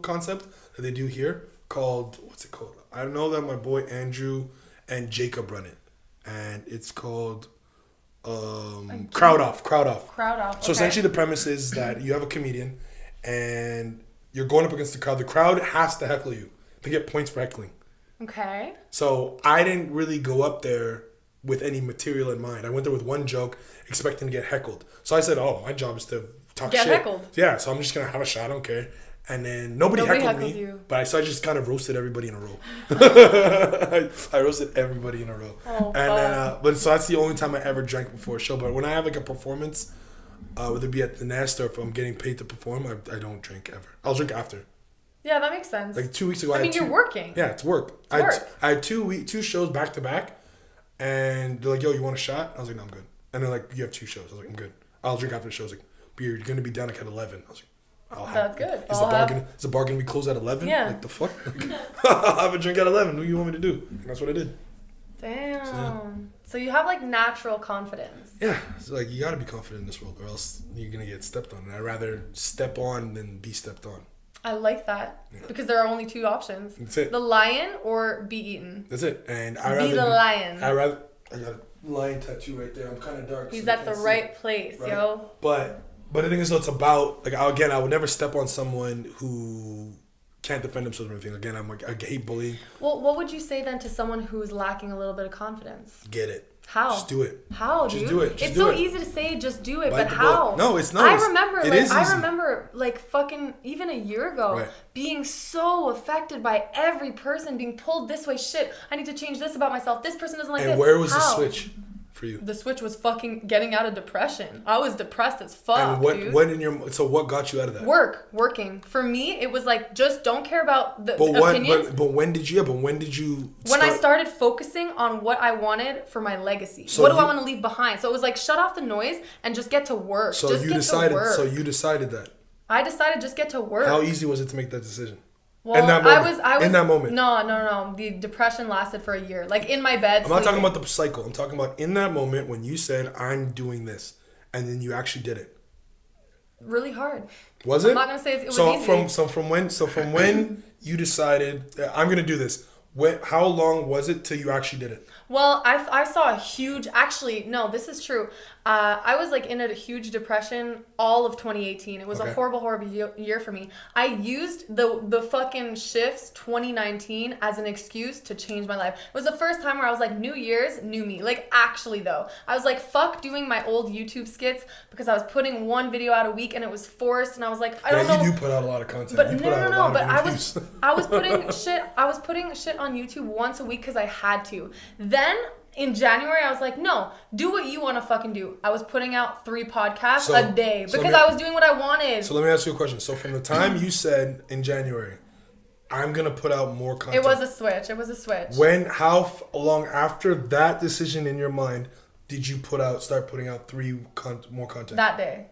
concept that they do here called what's it called? I know that my boy Andrew and Jacob run it, and it's called. Crowd off. So essentially the premise is that you have a comedian and you're going up against the crowd. The crowd has to heckle you. They get points for heckling. Okay. So I didn't really go up there with any material in mind. I went there with one joke expecting to get heckled. So I said, my job is to talk shit. Get heckled. Yeah, so I'm just going to have a shot. I don't care. And then nobody heckled me. You. So I just kind of roasted everybody in a row. I roasted everybody in a row. Oh, and then, but so that's the only time I ever drank before a show. But when I have like a performance, whether it be at the Nest or if I'm getting paid to perform, I don't drink ever. I'll drink after. Yeah, that makes sense. Like 2 weeks ago, you're working. Yeah, it's work. I had two shows back to back, and they're like, "Yo, you want a shot?" I was like, "No, I'm good." And they're like, "You have 2 shows." I was like, "I'm good. I'll drink after the show." I was like, "But you're gonna be down like at 11." I was like. That's good. Is the bargain we close at 11? Yeah. Like the fuck? I'll have a drink at 11. What do you want me to do? And that's what I did. Damn. So you have like natural confidence. Yeah. So like you gotta be confident in this world or else you're gonna get stepped on. And I'd rather step on than be stepped on. I like that. Yeah. Because there are only 2 options. That's it. The lion or be eaten. That's it. And I the lion. I got a lion tattoo right there. I'm kinda dark. He's at the right place, right? Yo. But the thing is, though, it's about, like, I would never step on someone who can't defend themselves or anything. Again, I hate bullying. Well, what would you say then to someone who's lacking a little bit of confidence? Get it. How? Just do it. How, dude? Just do it. It's so easy to say, just do it, but how? No, it's not. I remember, fucking even a year ago, being so affected by every person being pulled this way. Shit, I need to change this about myself. This person doesn't like this. And where was the switch? For you. The switch was fucking getting out of depression. I was depressed as fuck. And what got you out of that? Working. For me, it was like just don't care about the opinions. But when did you? When I started focusing on what I wanted for my legacy. So what do I want to leave behind? So it was like shut off the noise and just get to work. So you decided that. I decided just get to work. How easy was it to make that decision? Well, in that moment. I was in that moment. No. The depression lasted for a year. Like in my bed. I'm not talking about the cycle. I'm talking about in that moment when you said, "I'm doing this," and then you actually did it. Really hard. Was it? I'm not gonna say it was easy. From when you decided I'm gonna do this. How long was it till you actually did it? Well, I saw a huge, actually, no, this is true. I was like in a huge depression all of 2018. It was a horrible year for me. I used the fucking shifts 2019 as an excuse to change my life. It was the first time where I was like, New Year's, new me. Like, actually though, I was like, fuck doing my old YouTube skits because I was putting one video out a week and it was forced, and I was like, I don't know. You do put out a lot of content. But no. But I was putting shit on YouTube once a week because I had to. Then in January, I was like, no, do what you want to fucking do. I was putting out 3 podcasts a day because I was doing what I wanted. So let me ask you a question. So from the time you said in January, I'm going to put out more content. It was a switch. How long after that decision in your mind did you start putting out more content? That day.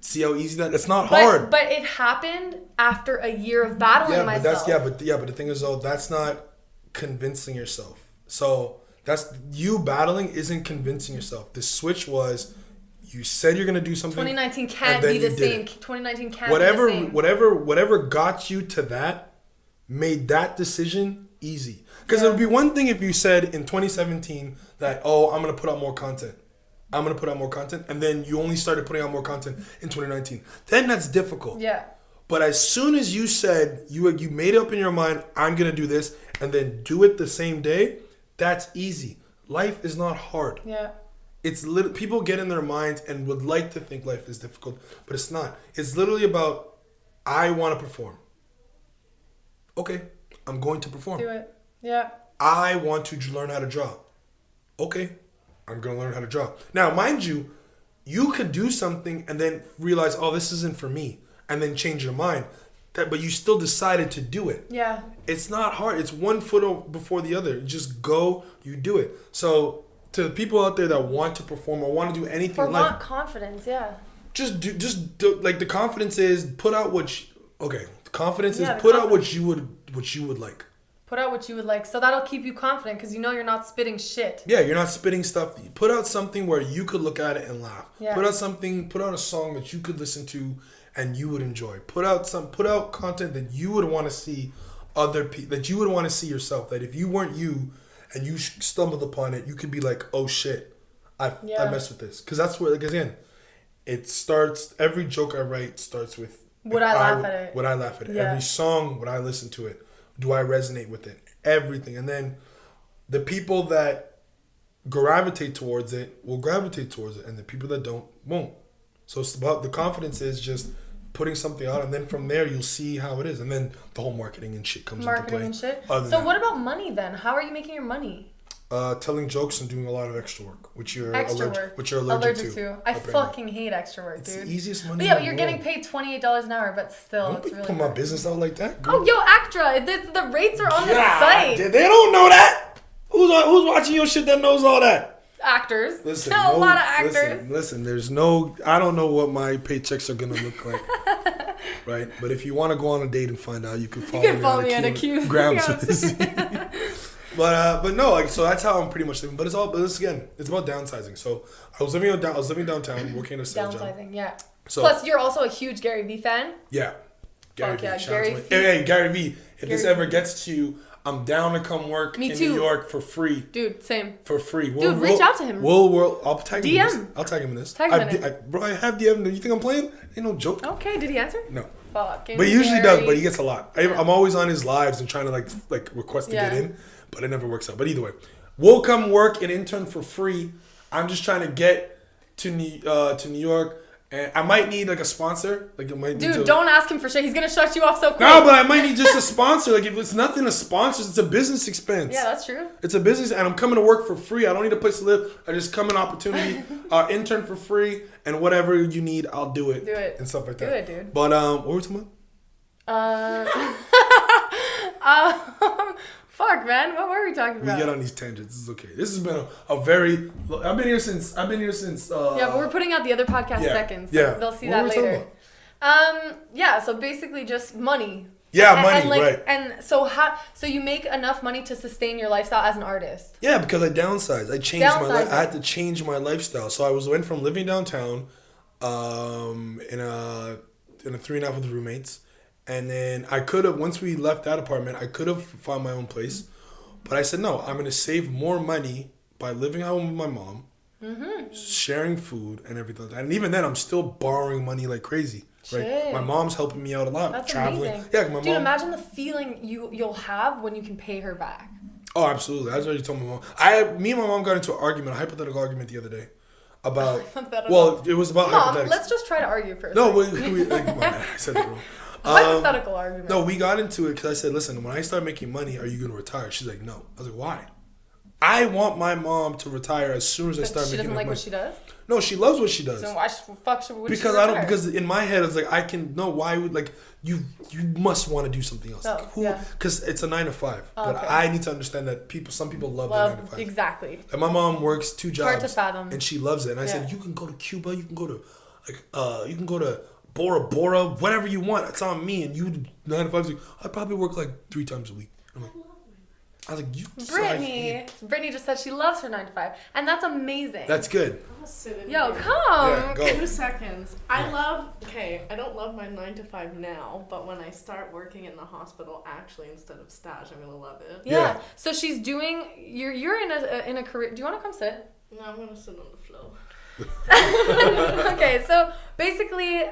See how easy that's not hard. But it happened after a year of battling myself. But the thing is though, that's not convincing yourself. So that's you battling isn't convincing yourself. The switch was you said you're gonna do something. 2019 can't be the same. 2019 can't be the same. Whatever got you to that made that decision easy. Because it would be one thing if you said in 2017 that, I'm gonna put out more content. And then you only started putting out more content in 2019. Then that's difficult. Yeah. But as soon as you said you made up in your mind, I'm gonna do this, and then do it the same day, that's easy. Life is not hard. Yeah. It's people get in their minds and would like to think life is difficult, but it's not. It's literally about I want to perform. Okay, I'm going to perform. Do it. Yeah. I want to learn how to draw. Okay, I'm going to learn how to draw. Now, mind you, you could do something and then realize, this isn't for me, and then change your mind. But you still decided to do it. Yeah. It's not hard. It's one foot before the other. You just go, you do it. So to the people out there that want to perform or want to do anything in life, want confidence, yeah. Just do like the confidence is put out what out what you would like. Put out what you would like. So that'll keep you confident because you know you're not spitting shit. Yeah, you're not spitting stuff. Put out something where you could look at it and laugh. Yeah. Put out a song that you could listen to and you would enjoy. Put out content that you would want to see other people, that you would want to see yourself. That if you weren't you and you stumbled upon it, you could be like, oh shit, I messed with this. Because that's where, like, again, it starts, every joke I write starts with, would I laugh at it? Would I laugh at it? Yeah. Every song, would I listen to it? Do I resonate with it? Everything. And then the people that gravitate towards it will gravitate towards it. And the people that don't, won't. So it's about, the confidence is just putting something out, and then from there you'll see how it is, and then the whole marketing and shit comes into play. So what about money then? How are you making your money? Telling jokes and doing a lot of extra work, which you're allergic to. I fucking hate extra work, dude. It's the easiest money. But yeah, but you're getting paid $28 an hour, but still, Don't it's really put my business out like that. Girl. Oh, yo, Actra, the rates are on the site. They don't know that. Who's watching your shit that knows all that? Actors. Listen, a lot of actors. Listen, I don't know what my paychecks are gonna look like. Right? But if you want to go on a date and find out, you can follow me on Akeem. But no, like, so that's how I'm pretty much living. But it's about downsizing. So I was living downtown, working at a sales job. Downsizing, yeah. So, plus, you're also a huge Gary Vee fan. Yeah. Gary Vee. Hey, Gary Vee. If this ever gets to you, I'm down to come work in New York for free. Dude, same. For free. Reach out to him. I'll tag him in this. DM. I'll tag him in this. Tag him in it. Bro, I have DM. You think I'm playing? Ain't no joke. Okay, did he answer? No. Fuck. But he usually does, but he gets a lot. I'm always on his lives and trying to like request to get in, but it never works out. But either way, we'll come work and intern for free. I'm just trying to get to New York. And I might need like a sponsor. Don't ask him for shit. He's gonna shut you off so quick. No, but I might need just a sponsor. Like, if it's nothing to sponsor, it's a business expense. Yeah, that's true. It's a business, and I'm coming to work for free. I don't need a place to live. I just come an opportunity, intern for free, and whatever you need, I'll do it. Do it. And stuff like that. Do it, dude. But what were we talking about? Fuck, man. What were we talking about? We get on these tangents. This is okay. This has been a very. I've been here since. Yeah, but we're putting out the other podcast second. So they'll see that later. Yeah. So basically, just money. Yeah, money. Right. And so you make enough money to sustain your lifestyle as an artist? Yeah, because I downsized. I changed my life. I had to change my lifestyle. So I went from living downtown, in a 3.5 with roommates. And then I could have, once we left that apartment, I could have found my own place. But I said, no, I'm going to save more money by living at home with my mom, sharing food and everything. And even then, I'm still borrowing money like crazy. Right? Shit. My mom's helping me out a lot. That's traveling. amazing. Yeah, my Dude, mom. imagine the feeling you'll have when you can pay her back. Oh, absolutely. I already told my mom. Me and my mom got into an argument, a hypothetical argument the other day. About, well, it was about Mom, hypothetics. let's just try to argue first. No, come on, I said it wrong. Hypothetical argument. No, we got into it because I said, listen, when I start making money, are you going to retire? She's like, no. I was like, why? I want my mom to retire as soon as I start making money. She doesn't like what she does? No, she loves what she does. So why fuck should we? Because I don't. Because in my head, it's like why would like you must want to do something else. Because it's a 9 to 5. Oh, but I need to understand that some people love their 9 to 5. Exactly. And my mom works 2 jobs. Hard to fathom. And she loves it. And I said, you can go to Cuba. You can go to you can go to Bora Bora. Whatever you want. It's on me. And you 9 to 5. Like, I probably work like 3 times a week. I was like, Brittany just said she loves her 9 to 5, and that's amazing. That's good. Yo, come. Yeah, go. 2 seconds. I don't love my 9 to 5 now, but when I start working in the hospital, actually instead of stage, I'm gonna love it. Yeah. So she's doing. You're in a career. Do you want to come sit? No, I'm gonna sit on the floor. Okay, so basically,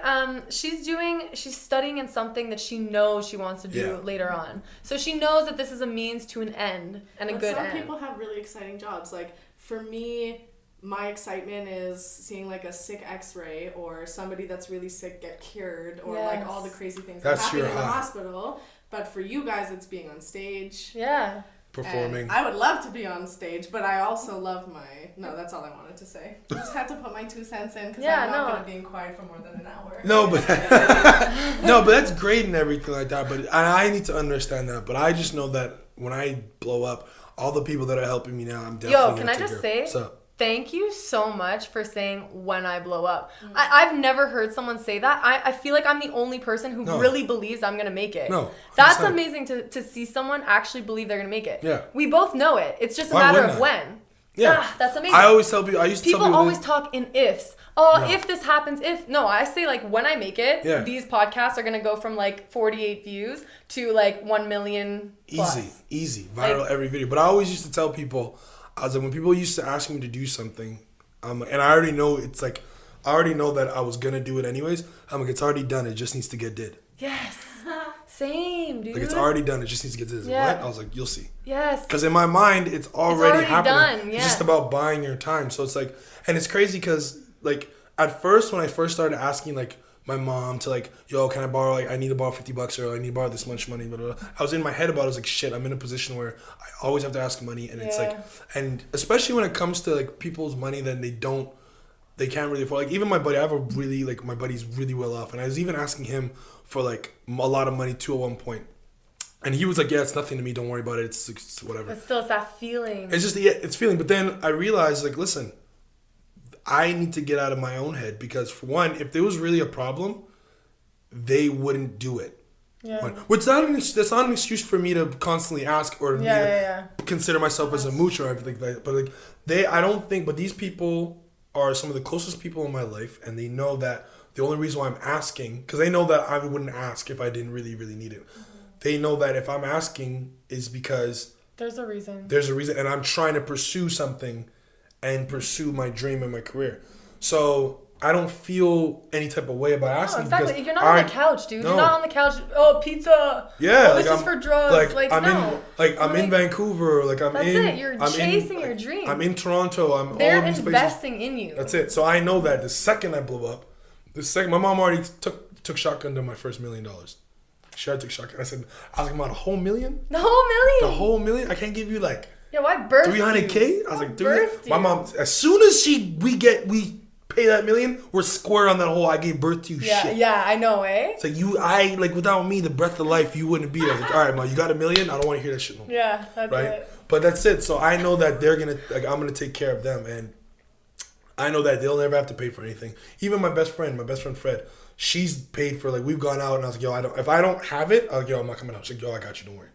she's studying in something that she knows she wants to do later on. So she knows that this is a means to an end and a good end. Some people have really exciting jobs. Like for me, my excitement is seeing like a sick X-ray or somebody that's really sick get cured or like all the crazy things that happen in the hospital. But for you guys, it's being on stage. Yeah. Performing. And I would love to be on stage, but I also love that's all I wanted to say. I just had to put my 2 cents in because I'm not going to be quiet for more than an hour. No, but but that's great and everything like that. But I need to understand that. But I just know that when I blow up, all the people that are helping me now, I'm definitely can I just say, thank you so much for saying when I blow up. I've never heard someone say that. I feel like I'm the only person who really believes I'm going to make it. No. That's amazing to see someone actually believe they're going to make it. Yeah. We both know it. It's just a matter of when. Yeah. That's amazing. I always tell people, people always talk in ifs. If this happens, no, I say like when I make it, these podcasts are going to go from like 48 views to like 1 million plus. Easy. Viral every video. But I always used to tell people, I was like, when people used to ask me to do something, and I already know I already know that I was going to do it anyways. I'm like, it's already done. It just needs to get did. Yes. Same, dude. Like, it's already done. It just needs to get did. Yeah. What? I was like, you'll see. Yes. Because in my mind, it's already happening. Done. Yeah. It's just about buying your time. So it's like, and it's crazy because, like, at first, when I first started asking, like, my mom to like, yo, can I borrow, like, I need to borrow $50 or I need to borrow this much money, blah, blah, blah. I was in my head about it. I was like, shit, I'm in a position where I always have to ask money. And it's like, and especially when it comes to like people's money that they can't really afford. Like even my buddy, my buddy's really well off. And I was even asking him for like a lot of money too at one point. And he was like, yeah, it's nothing to me. Don't worry about it. It's whatever. But still, it's that feeling. It's just, it's feeling. But then I realized, like, listen, I need to get out of my own head because, for one, if there was really a problem, they wouldn't do it. Yeah. Which that's not an excuse for me to constantly ask or consider myself as a mooch or everything like that. But like but these people are some of the closest people in my life, and they know that the only reason why I'm asking, because they know that I wouldn't ask if I didn't really, really need it. Mm-hmm. They know that if I'm asking is because there's a reason. And I'm trying to pursue something and pursue my dream and my career. So I don't feel any type of way about asking. Exactly. Because you're not on the couch, dude. No. You're not on the couch. Oh, pizza. Yeah. Oh, this is for drugs. I'm in Vancouver. You're chasing your dream. I'm in Toronto. They're investing in you. That's it. So I know that the second I blow up, my mom already took shotgun to my first $1 million. She already took shotgun. I was like, "Mom, a whole million? The whole million? The whole million? I can't give you like why birth 300K? I was like, 300. My mom, as soon as we pay that $1 million, we're square on that whole I gave birth to you shit. Yeah, I know, eh? It's like without me, the breath of life, you wouldn't be here. I was like, all right, Mom, you got $1 million? I don't want to hear that shit no more. Yeah, that's it. But that's it. So I know that I'm gonna take care of them, and I know that they'll never have to pay for anything. Even my best friend Fred, she's paid for, like, we've gone out, and I was like, yo, if I don't have it, I was like, yo, I'm not coming out. She's like, yo, I got you, don't worry.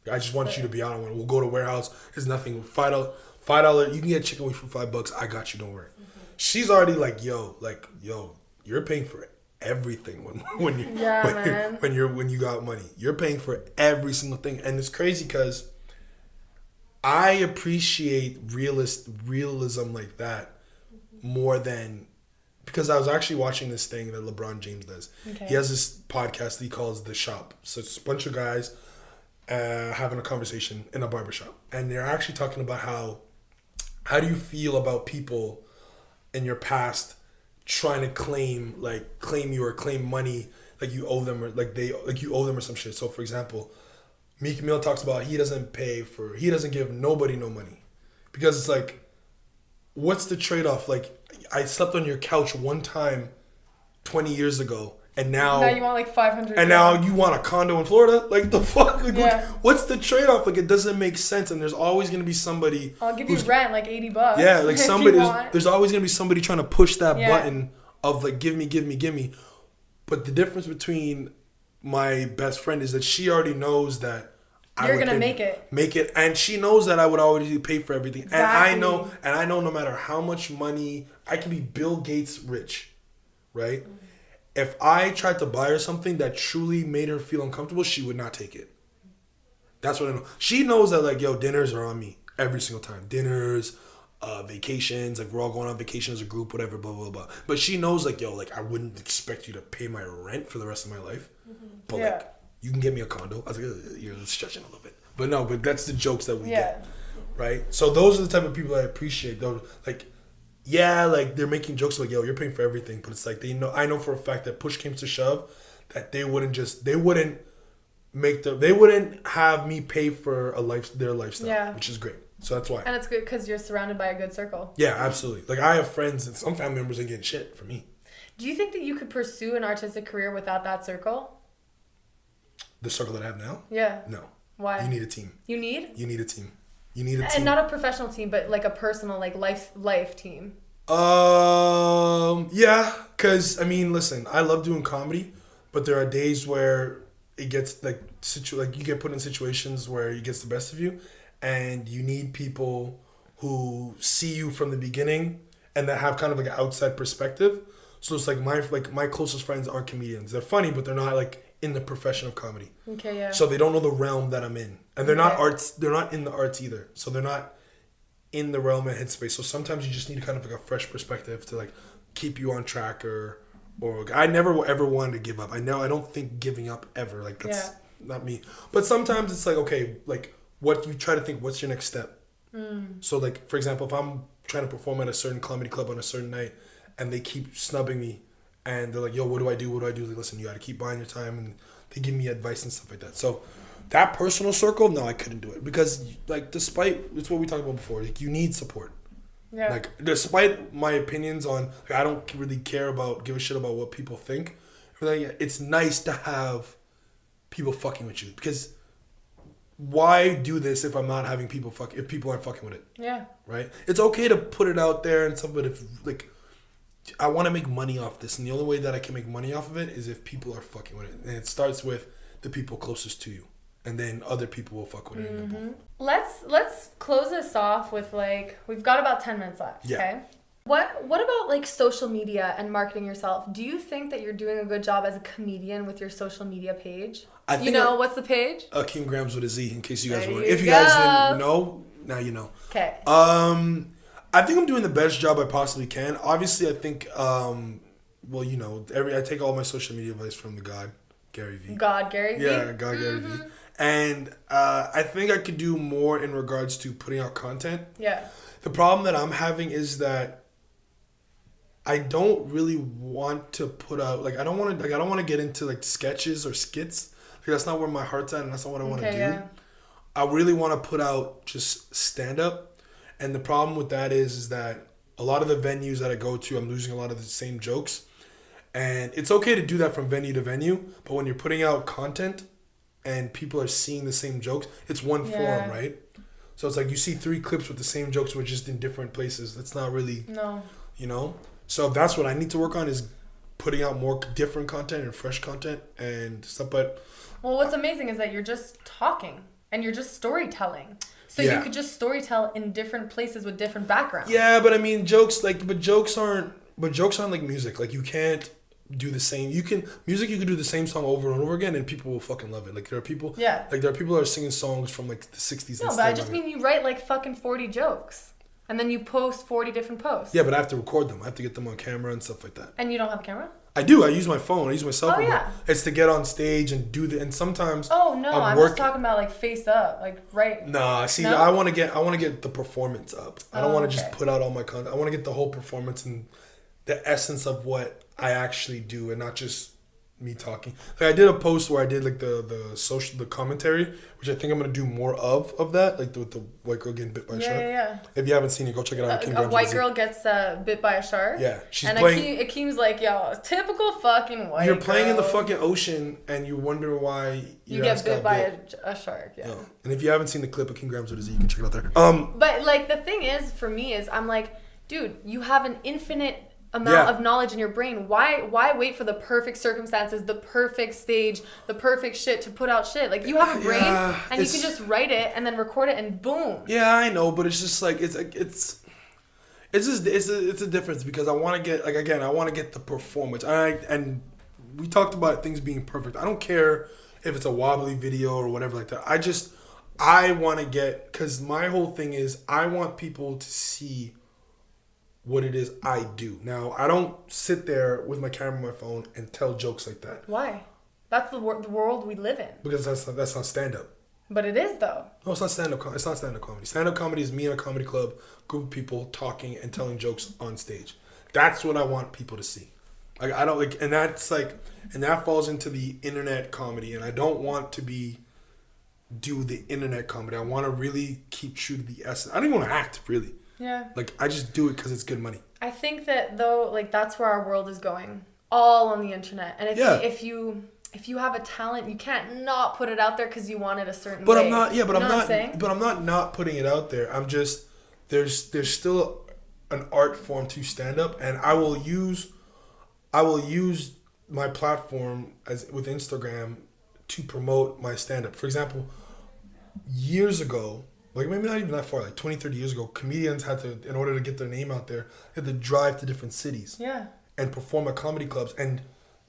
I just want you to be out. We'll go to warehouse. It's nothing. $5. You can get chicken wings for $5. I got you. Don't worry. Mm-hmm. She's already like, yo, you're paying for everything when you got money. You're paying for every single thing, and it's crazy because I appreciate realism like that more than, because I was actually watching this thing that LeBron James does. Okay. He has this podcast that he calls The Shop. So it's a bunch of guys having a conversation in a barbershop. And they're actually talking about how do you feel about people in your past trying to claim you or claim money like you owe them, or you owe them or some shit. So for example, Meek Mill talks about he doesn't give nobody no money. Because it's like, what's the trade-off? Like, I slept on your couch one time 20 years ago, and now you want like 500. And now you want a condo in Florida? Like, the fuck? Like, what's the trade-off? Like, it doesn't make sense, and there's always going to be somebody... I'll give you rent, like $80. Yeah, like somebody... There's always going to be somebody trying to push that button of like, give me. But the difference between my best friend is that she already knows that you're going to make it. And she knows that I would already pay for everything. Exactly. And I know no matter how much money, I can be Bill Gates rich, right? Mm-hmm. If I tried to buy her something that truly made her feel uncomfortable, she would not take it. That's what I know. She knows that, like, yo, dinners are on me every single time. Dinners, vacations, like, we're all going on vacation as a group, whatever, blah, blah, blah. But she knows, like, yo, like, I wouldn't expect you to pay my rent for the rest of my life. Mm-hmm. But, like, you can get me a condo. I was like, you're stretching a little bit. But that's the jokes that we get, right? So those are the type of people I appreciate, though. Like, like, they're making jokes like, yo, you're paying for everything. But it's like, I know for a fact that push came to shove, that they wouldn't have me pay for their lifestyle, which is great. So that's why. And it's good because you're surrounded by a good circle. Yeah, absolutely. Like, I have friends and some family members that get shit for me. Do you think that you could pursue an artistic career without that circle? The circle that I have now? Yeah. No. Why? You need a team. You need? You need a team. You need a team. And not a professional team, but like a personal, like life team. Yeah. Because, I mean, listen, I love doing comedy, but there are days where it gets like you get put in situations where it gets the best of you, and you need people who see you from the beginning and that have kind of like an outside perspective. So it's like my closest friends aren't comedians. They're funny, but they're not like in the profession of comedy. Okay, yeah. So they don't know the realm that I'm in. And they're not arts. They're not in the arts either. So they're not in the realm and headspace. So sometimes you just need kind of like a fresh perspective to like keep you on track or I never ever wanted to give up. I don't think giving up ever. Like, that's not me. But sometimes it's like, okay, like, what you try to think, what's your next step? So like, for example, if I'm trying to perform at a certain comedy club on a certain night and they keep snubbing me, and they're like, yo, what do I do? Like, listen, you got to keep buying your time. And they give me advice and stuff like that. So that personal circle, no, I couldn't do it. Because, like, it's what we talked about before. Like, you need support. Yeah. Like, despite my opinions on, like, I don't really give a shit about what people think. Like, it's nice to have people fucking with you. Because why do this if I'm not having if people aren't fucking with it? Yeah. Right? It's okay to put it out there and stuff, but if, like, I want to make money off this, and the only way that I can make money off of it is if people are fucking with it. And it starts with the people closest to you, and then other people will fuck with it. Mm-hmm. Let's close this off with, like, we've got about 10 minutes left. Yeah. Okay. What about, like, social media and marketing yourself? Do you think that you're doing a good job as a comedian with your social media page? What's the page? Akeem Grams with a Z, in case you guys were. If you guys didn't know, now you know. Okay. I think I'm doing the best job I possibly can. Obviously, I think, I take all my social media advice from the God, Gary V. Gary V? Yeah, Gary V. And I think I could do more in regards to putting out content. Yeah. The problem that I'm having is that I don't really want to put out, like, I don't want to get into, like, sketches or skits. Like, that's not where my heart's at, and that's not what I want to do. Yeah. I really want to put out just stand-up. And the problem with that is that a lot of the venues that I go to, I'm losing a lot of the same jokes. And it's okay to do that from venue to venue, but when you're putting out content and people are seeing the same jokes, it's one form, right? So it's like you see 3 clips with the same jokes, but just in different places. That's not really, So that's what I need to work on, is putting out more different content and fresh content and stuff. But what's amazing is that you're just talking and you're just storytelling. So you could just storytell in different places with different backgrounds. Yeah, but I mean, jokes aren't like music. Like, you can't do the same. You can do the same song over and over again, and people will fucking love it. Like there are people, that are singing songs from like the 60s. No, but I just mean you write like fucking 40 jokes, and then you post 40 different posts. Yeah, but I have to record them. I have to get them on camera and stuff like that. And you don't have a camera? I do. I use my phone. I use my cell phone. Oh, yeah. It's to get on stage and do and sometimes. Oh no, I'm just talking about like face up, like right. Nah, see, no? I want to get the performance up. I don't want to just put out all my content. I want to get the whole performance and the essence of what I actually do, and not just me talking. Like I did a post where I did like the commentary, which I think I'm gonna do more of that, like with the white girl getting bit by a shark. Yeah. If you haven't seen it, go check it out. A white girl gets bit by a shark. Yeah, she's and playing. Akeem's like, yo, typical fucking white. You're playing girl. in the fucking ocean, and you wonder why you get bit by a shark. Yeah. No. And if you haven't seen the clip, Akeem Grams with a Z, you can check it out there. But like the thing is, for me, is I'm like, dude, you have an infinite amount of knowledge in your brain. Why wait for the perfect circumstances, the perfect stage, the perfect shit to put out shit? Like you have a brain and you can just write it and then record it and boom. Yeah, I know, but it's just like it's a difference because I want to get I want to get the performance. And we talked about things being perfect. I don't care if it's a wobbly video or whatever like that. I want to get, because my whole thing is I want people to see what it is I do. Now, I don't sit there with my camera on my phone and tell jokes like that. Why? That's the world we live in. Because that's not stand-up. But it is, though. No, it's not stand-up. It's not stand-up comedy. Stand-up comedy is me in a comedy club, group of people talking and telling jokes on stage. That's what I want people to see. Like I don't like, and that falls into the internet comedy, and I don't want to do the internet comedy. I want to really keep true to the essence. I don't even want to act, really. Yeah. Like, I just do it because it's good money. I think that, though, like, that's where our world is going. All on the internet. And if you have a talent, you can't not put it out there because you want it a certain way. I'm not putting it out there. I'm just, there's still an art form to stand up, and I will use my platform with Instagram to promote my stand up. For example, years ago, like maybe not even that far, like 20, 30 years ago, comedians had to, in order to get their name out there, had to drive to different cities and perform at comedy clubs. And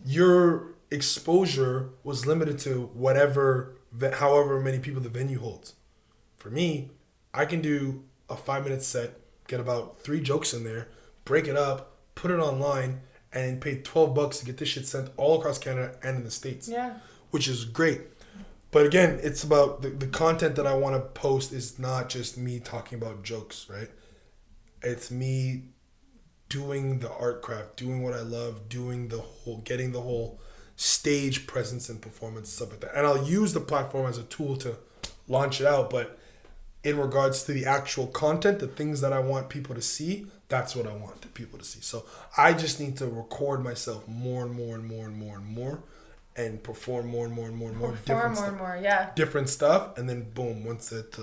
your exposure was limited to however many people the venue holds. For me, I can do a 5-minute set, get about 3 jokes in there, break it up, put it online, and pay $12 to get this shit sent all across Canada and in the States. Yeah. Which is great. But again, it's about the content that I want to post is not just me talking about jokes, right? It's me doing the art craft, doing what I love, getting the whole stage presence and performance, stuff like that. And I'll use the platform as a tool to launch it out. But in regards to the actual content, the things that I want people to see, that's what I want people to see. So I just need to record myself more and more and more and more and more. And perform more and more and more and more. Different stuff, and then boom, once it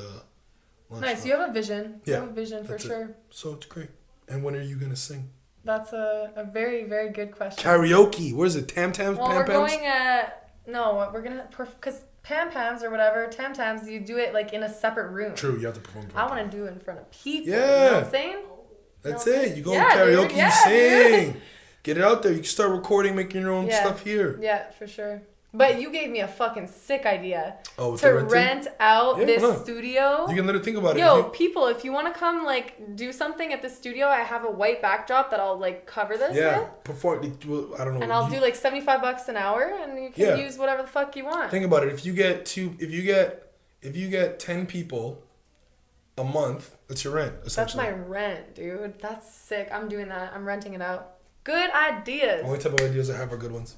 nice, you have a vision. You have a vision for sure. It. So it's great. And when are you gonna sing? That's a very, very good question. Karaoke. What is it? Tam Tams? Well, Pam Pams? we're gonna because Pam Pams or whatever, Tam Tams, you do it like in a separate room. True, you have to perform. I want to do it in front of people. Yeah. You know what I'm saying? That's it. You go karaoke, you sing. Dude. Get it out there. You can start recording, making your own stuff here. Yeah, for sure. But you gave me a fucking sick idea to rent out this studio. You can let her think about it. Yo, people, if you want to come like do something at the studio, I have a white backdrop that I'll like cover this with. Perform. I don't know. And I'll do like $75 an hour, and you can use whatever the fuck you want. Think about it. If you get 10 people a month, that's your rent. Essentially. That's my rent, dude. That's sick. I'm doing that. I'm renting it out. Good ideas. Only type of ideas I have are good ones.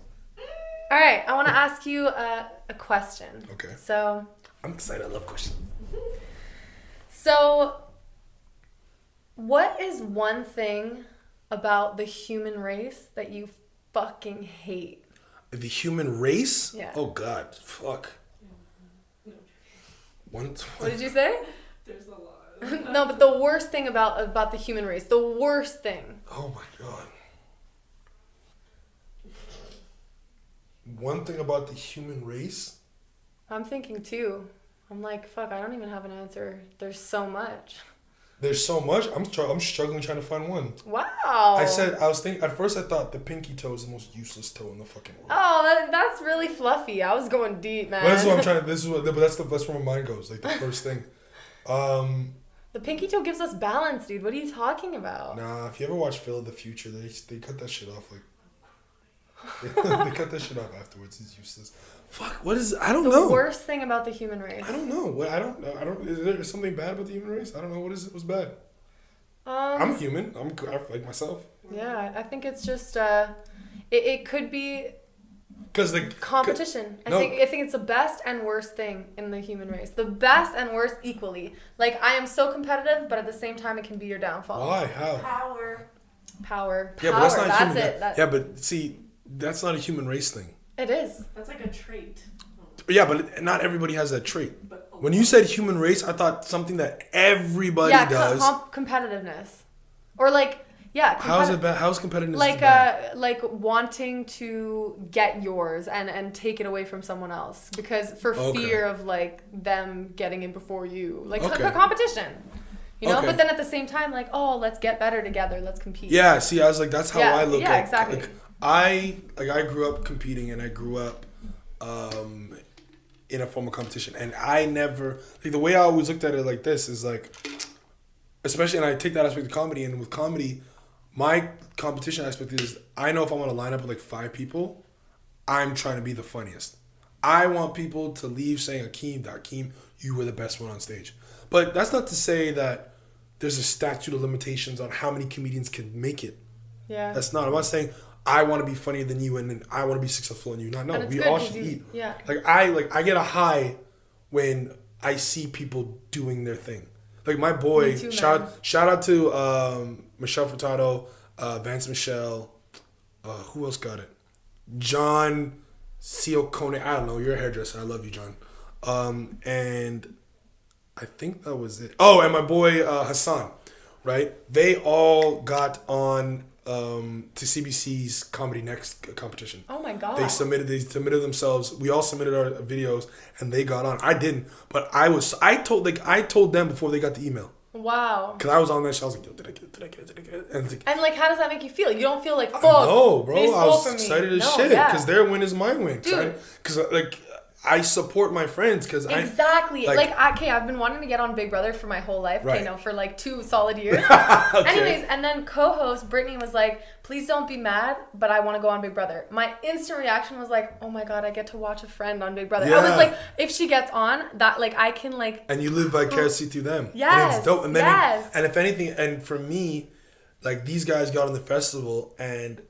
All right, I want to ask you a question. Okay. So. I'm excited. I love questions. So, what is one thing about the human race that you fucking hate? The human race? Yeah. Oh God, fuck. What did you say? There's a lot. No, but the worst thing about the human race, the worst thing. Oh my God. One thing about the human race? I'm thinking too. I'm like, fuck, I don't even have an answer. There's so much. There's so much. I'm struggling trying to find one. Wow. At first I thought the pinky toe is the most useless toe in the fucking world. Oh, that's really fluffy. I was going deep, man. But this is what I'm trying. That's where my mind goes. Like the first thing. The pinky toe gives us balance, dude. What are you talking about? Nah, if you ever watch Phil of the Future, they cut that shit off like. They cut that shit off afterwards. It's useless. Fuck. What is? I don't know. The worst thing about the human race. I don't know. What I don't know. Is there something bad about the human race? I don't know. What's bad? I'm human. I like myself. Yeah, I think it's just it could be. Because the competition. I think it's the best and worst thing in the human race. The best and worst equally. Like I am so competitive, but at the same time, it can be your downfall. Why? How? Power. Yeah, but that's not that's human. it. Yeah, but see, that's not a human race thing. It is. That's like a trait. Yeah, but not everybody has that trait. When you said human race, I thought something that everybody does. Competitiveness, or like. Yeah. How is it bad? How's competitiveness bad? Like wanting to get yours and take it away from someone else because for fear of like them getting in before you, like competition, you know. But then at the same time, like let's get better together, let's compete. Yeah. See, I was like, that's how I look at. Yeah, exactly. I grew up competing and I grew up in a form of competition, and I never like the way I always looked at it like this is like, especially, and I take that aspect of comedy, and with comedy. My competition aspect is I know if I want to line up with like 5 people, I'm trying to be the funniest. I want people to leave saying, Akeem, you were the best one on stage. But that's not to say that there's a statute of limitations on how many comedians can make it. Yeah. That's not. I'm not saying I want to be funnier than you and then I want to be successful than you. No, we all should eat. Yeah. I get a high when I see people doing their thing. Like my boy, too, shout out to Michelle Furtado, Vance Michelle, who else got it? John Ciocone. I don't know. You're a hairdresser. I love you, John. And I think that was it. Oh, and my boy Hassan, right? They all got on to CBC's Comedy Next competition. Oh my god! They submitted themselves. We all submitted our videos, and they got on. I didn't, but I told them before they got the email. Wow. Because I was on that show. I was like, yo, did I get it? And like, how does that make you feel? You don't feel like, fuck. No, bro. I was excited as shit. Because their win is my win. Dude. Because like, I support my friends because exactly. I've been wanting to get on Big Brother for my whole life. Right. Okay, no, for like 2 solid years. Anyways, and then co-host Brittany was like, please don't be mad, but I want to go on Big Brother. My instant reaction was like, oh my god, I get to watch a friend on Big Brother. I was like, if she gets on, that like I can like. And you live vicariously through them. Yes. And it's dope. And then yes. And if anything, and for me, like these guys got on the festival and,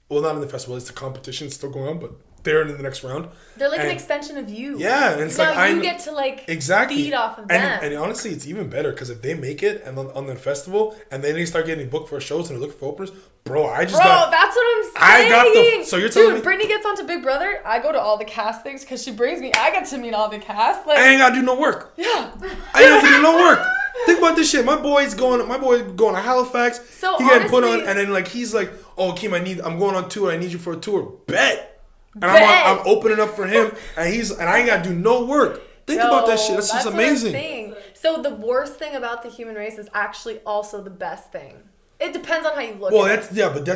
well, not in the festival, it's the competition still going on, but. They're in the next round. They're like an extension of you. Yeah, and it's now like you get to like feed off of them. And honestly, it's even better because if they make it and on the festival and then they start getting booked for shows and they're looking for openers, that's what I'm saying. I got so you're telling me, Brittany gets onto Big Brother. I go to all the cast things because she brings me. I get to meet all the cast. Like, I ain't gotta do no work. Yeah, I ain't gotta do no work. Think about this shit. My boy's going to Halifax. So he getting put on, and then like he's like, oh, Akeem, I'm going on tour. I need you for a tour. Bet. And I'm opening up for him, and I ain't gotta do no work. Think about that shit. That's just amazing. So the worst thing about the human race is actually also the best thing. It depends on how you look. Well, at but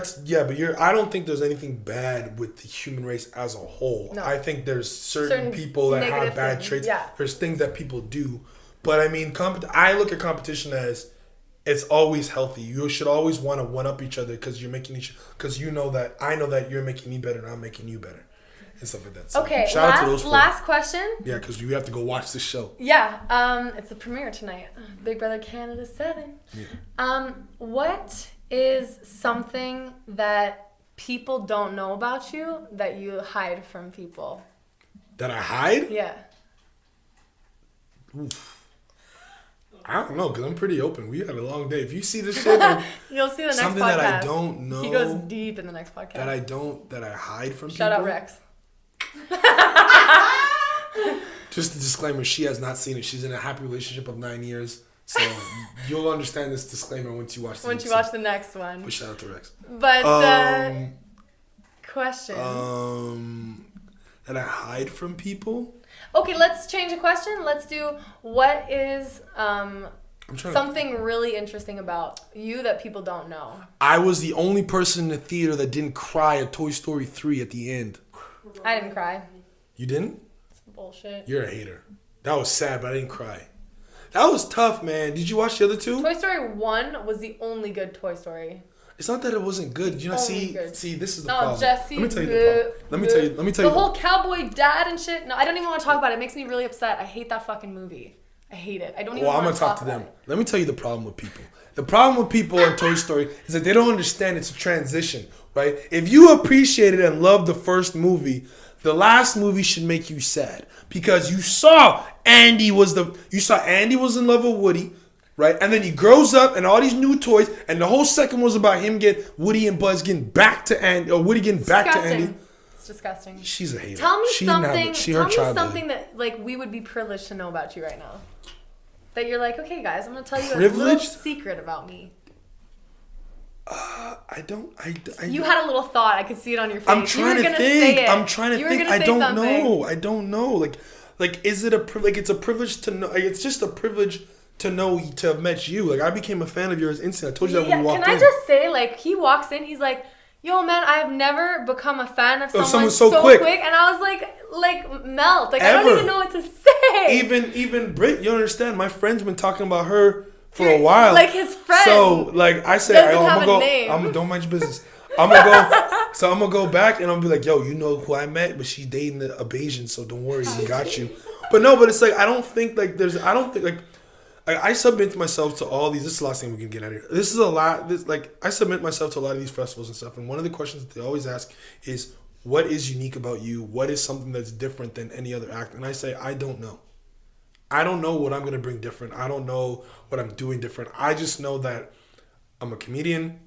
I don't think there's anything bad with the human race as a whole. No. I think there's certain people that have bad traits. Yeah. There's things that people do, but I mean, I look at competition as it's always healthy. You should always want to one up each other because you're making because you know that I know that you're making me better and I'm making you better. And stuff like that. So okay, shout out to those last question. Yeah, because you have to go watch the show. Yeah, it's the premiere tonight. Big Brother Canada 7. Yeah. What is something that people don't know about you that you hide from people? That I hide? Yeah. Oof. I don't know, because I'm pretty open. We had a long day. If you see this shit, you'll see the next something podcast. That I don't know. He goes deep in the next podcast. That I hide from Shout people. out Rex. Just a disclaimer, she has not seen it. She's in a happy relationship of 9 years. So you'll understand this disclaimer once you watch the watch the next one. But shout out to Rex. But question. That I hide from people? Okay, let's change the question. Let's do what is Something really interesting about you that people don't know. I was the only person in the theater that didn't cry at Toy Story 3 at the end. I didn't cry. You didn't? It's bullshit. You're a hater. That was sad, but I didn't cry. That was tough, man. Did you watch the other two? Toy Story 1 was the only good Toy Story. It's not that it wasn't good. Did you not see? This is the problem. Jesse. Let me tell you the problem. Let me tell you. The whole cowboy dad and shit. No, I don't even want to talk about it. It makes me really upset. I hate that fucking movie. I hate it. I don't even want to talk to them. Let me tell you the problem with people. The problem with people in Toy Story is that they don't understand it's a transition, right? If you appreciated and loved the first movie, the last movie should make you sad because you saw Andy was in love with Woody, right? And then he grows up and all these new toys, and the whole second was about him Woody and Buzz getting back to Andy, or Woody getting back to Andy. It's disgusting. She's a hater. Tell me something that like we would be privileged to know about you right now. That you're like, okay, guys, I'm gonna tell you a little secret about me. You had a little thought. I could see it on your face. I'm trying to think. I don't know. Like, is it it's a privilege to know? Like, it's just a privilege to know to have met you. Like, I became a fan of yours instantly. I told you that when we walked in. Can I just say, like, he walks in, he's like, yo, man, I have never become a fan of someone so quick. And I was like melt. Like, I don't even know what to say. Even Britt, you understand? My friend's been talking about her for a while. Like his friend. So, like, I said, I'm gonna go. Don't mind your business. I'm gonna go back and I'll be like, yo, you know who I met, but she's dating a Bayesian, so don't worry, we got you. But it's like I submit myself to all these. This is the last thing we can get out of here. This is a lot. I submit myself to a lot of these festivals and stuff. And one of the questions that they always ask is, what is unique about you? What is something that's different than any other act? And I say, I don't know. I don't know what I'm going to bring different. I don't know what I'm doing different. I just know that I'm a comedian.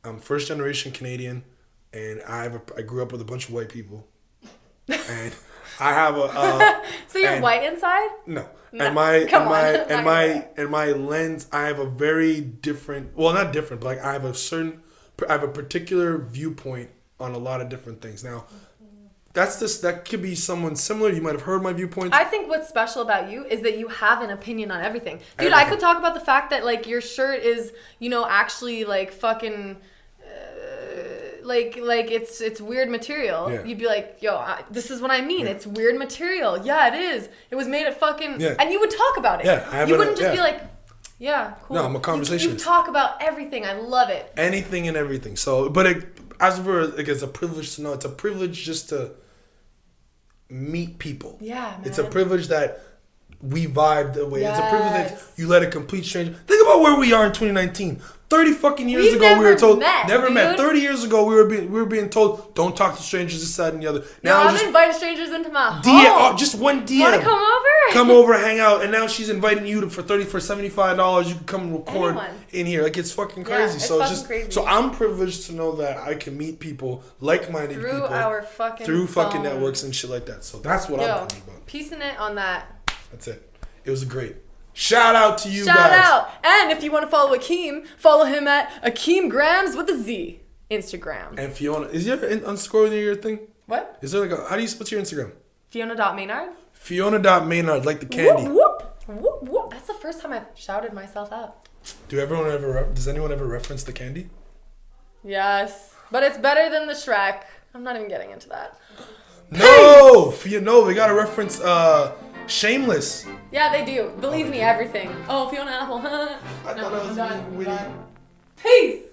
I'm first generation Canadian. And I grew up with a bunch of white people. And I have a... so you're white inside? No. And my lens, I have a very different, well, not different, but like I have a particular viewpoint on a lot of different things. Now, that could be someone similar. You might have heard my viewpoints. I think what's special about you is that you have an opinion on everything. Dude, I could talk about the fact that like your shirt is, actually like fucking... Like it's weird material. Yeah. You'd be like, yo, this is what I mean. Yeah. It's weird material. Yeah, it is. It was made at fucking... Yeah. And you would talk about it. Yeah, you wouldn't just be like, yeah, cool. No, I'm a conversationalist. You talk about everything. I love it. Anything and everything. So, but it's a privilege to know. It's a privilege just to meet people. Yeah, man. It's a privilege that we vibe the way. Yes. It's a privilege that you let a complete stranger... Think about where we are in 2019. 30 fucking years ago, we were told never met. 30 years ago, we were being told don't talk to strangers, this side and the other. Now I'm inviting strangers into my home. Just one DM. Wanna come over? Come over, hang out, and now she's inviting you for $75. You can come and record in here. Like, it's fucking crazy. Yeah, it's so fucking crazy. So I'm privileged to know that I can meet people, like-minded people, through fucking networks and shit like that. So that's what I'm talking about. Piecing it on that. That's it. It was great. Shout out to you guys. Shout out. And if you want to follow Akeem, follow him at Akeem Grams with a Z. Instagram. And Fiona, is your underscore near your thing? What? Is there what's your Instagram? Fiona.Maynard. Fiona.Maynard, like the candy. Whoop, whoop, whoop. That's the first time I've shouted myself out. Does anyone ever reference the candy? Yes. But it's better than the Shrek. I'm not even getting into that. No! They gotta reference Shameless. Yeah, they do. Believe me, everything. Oh, Fiona Apple. I thought that was done. Peace!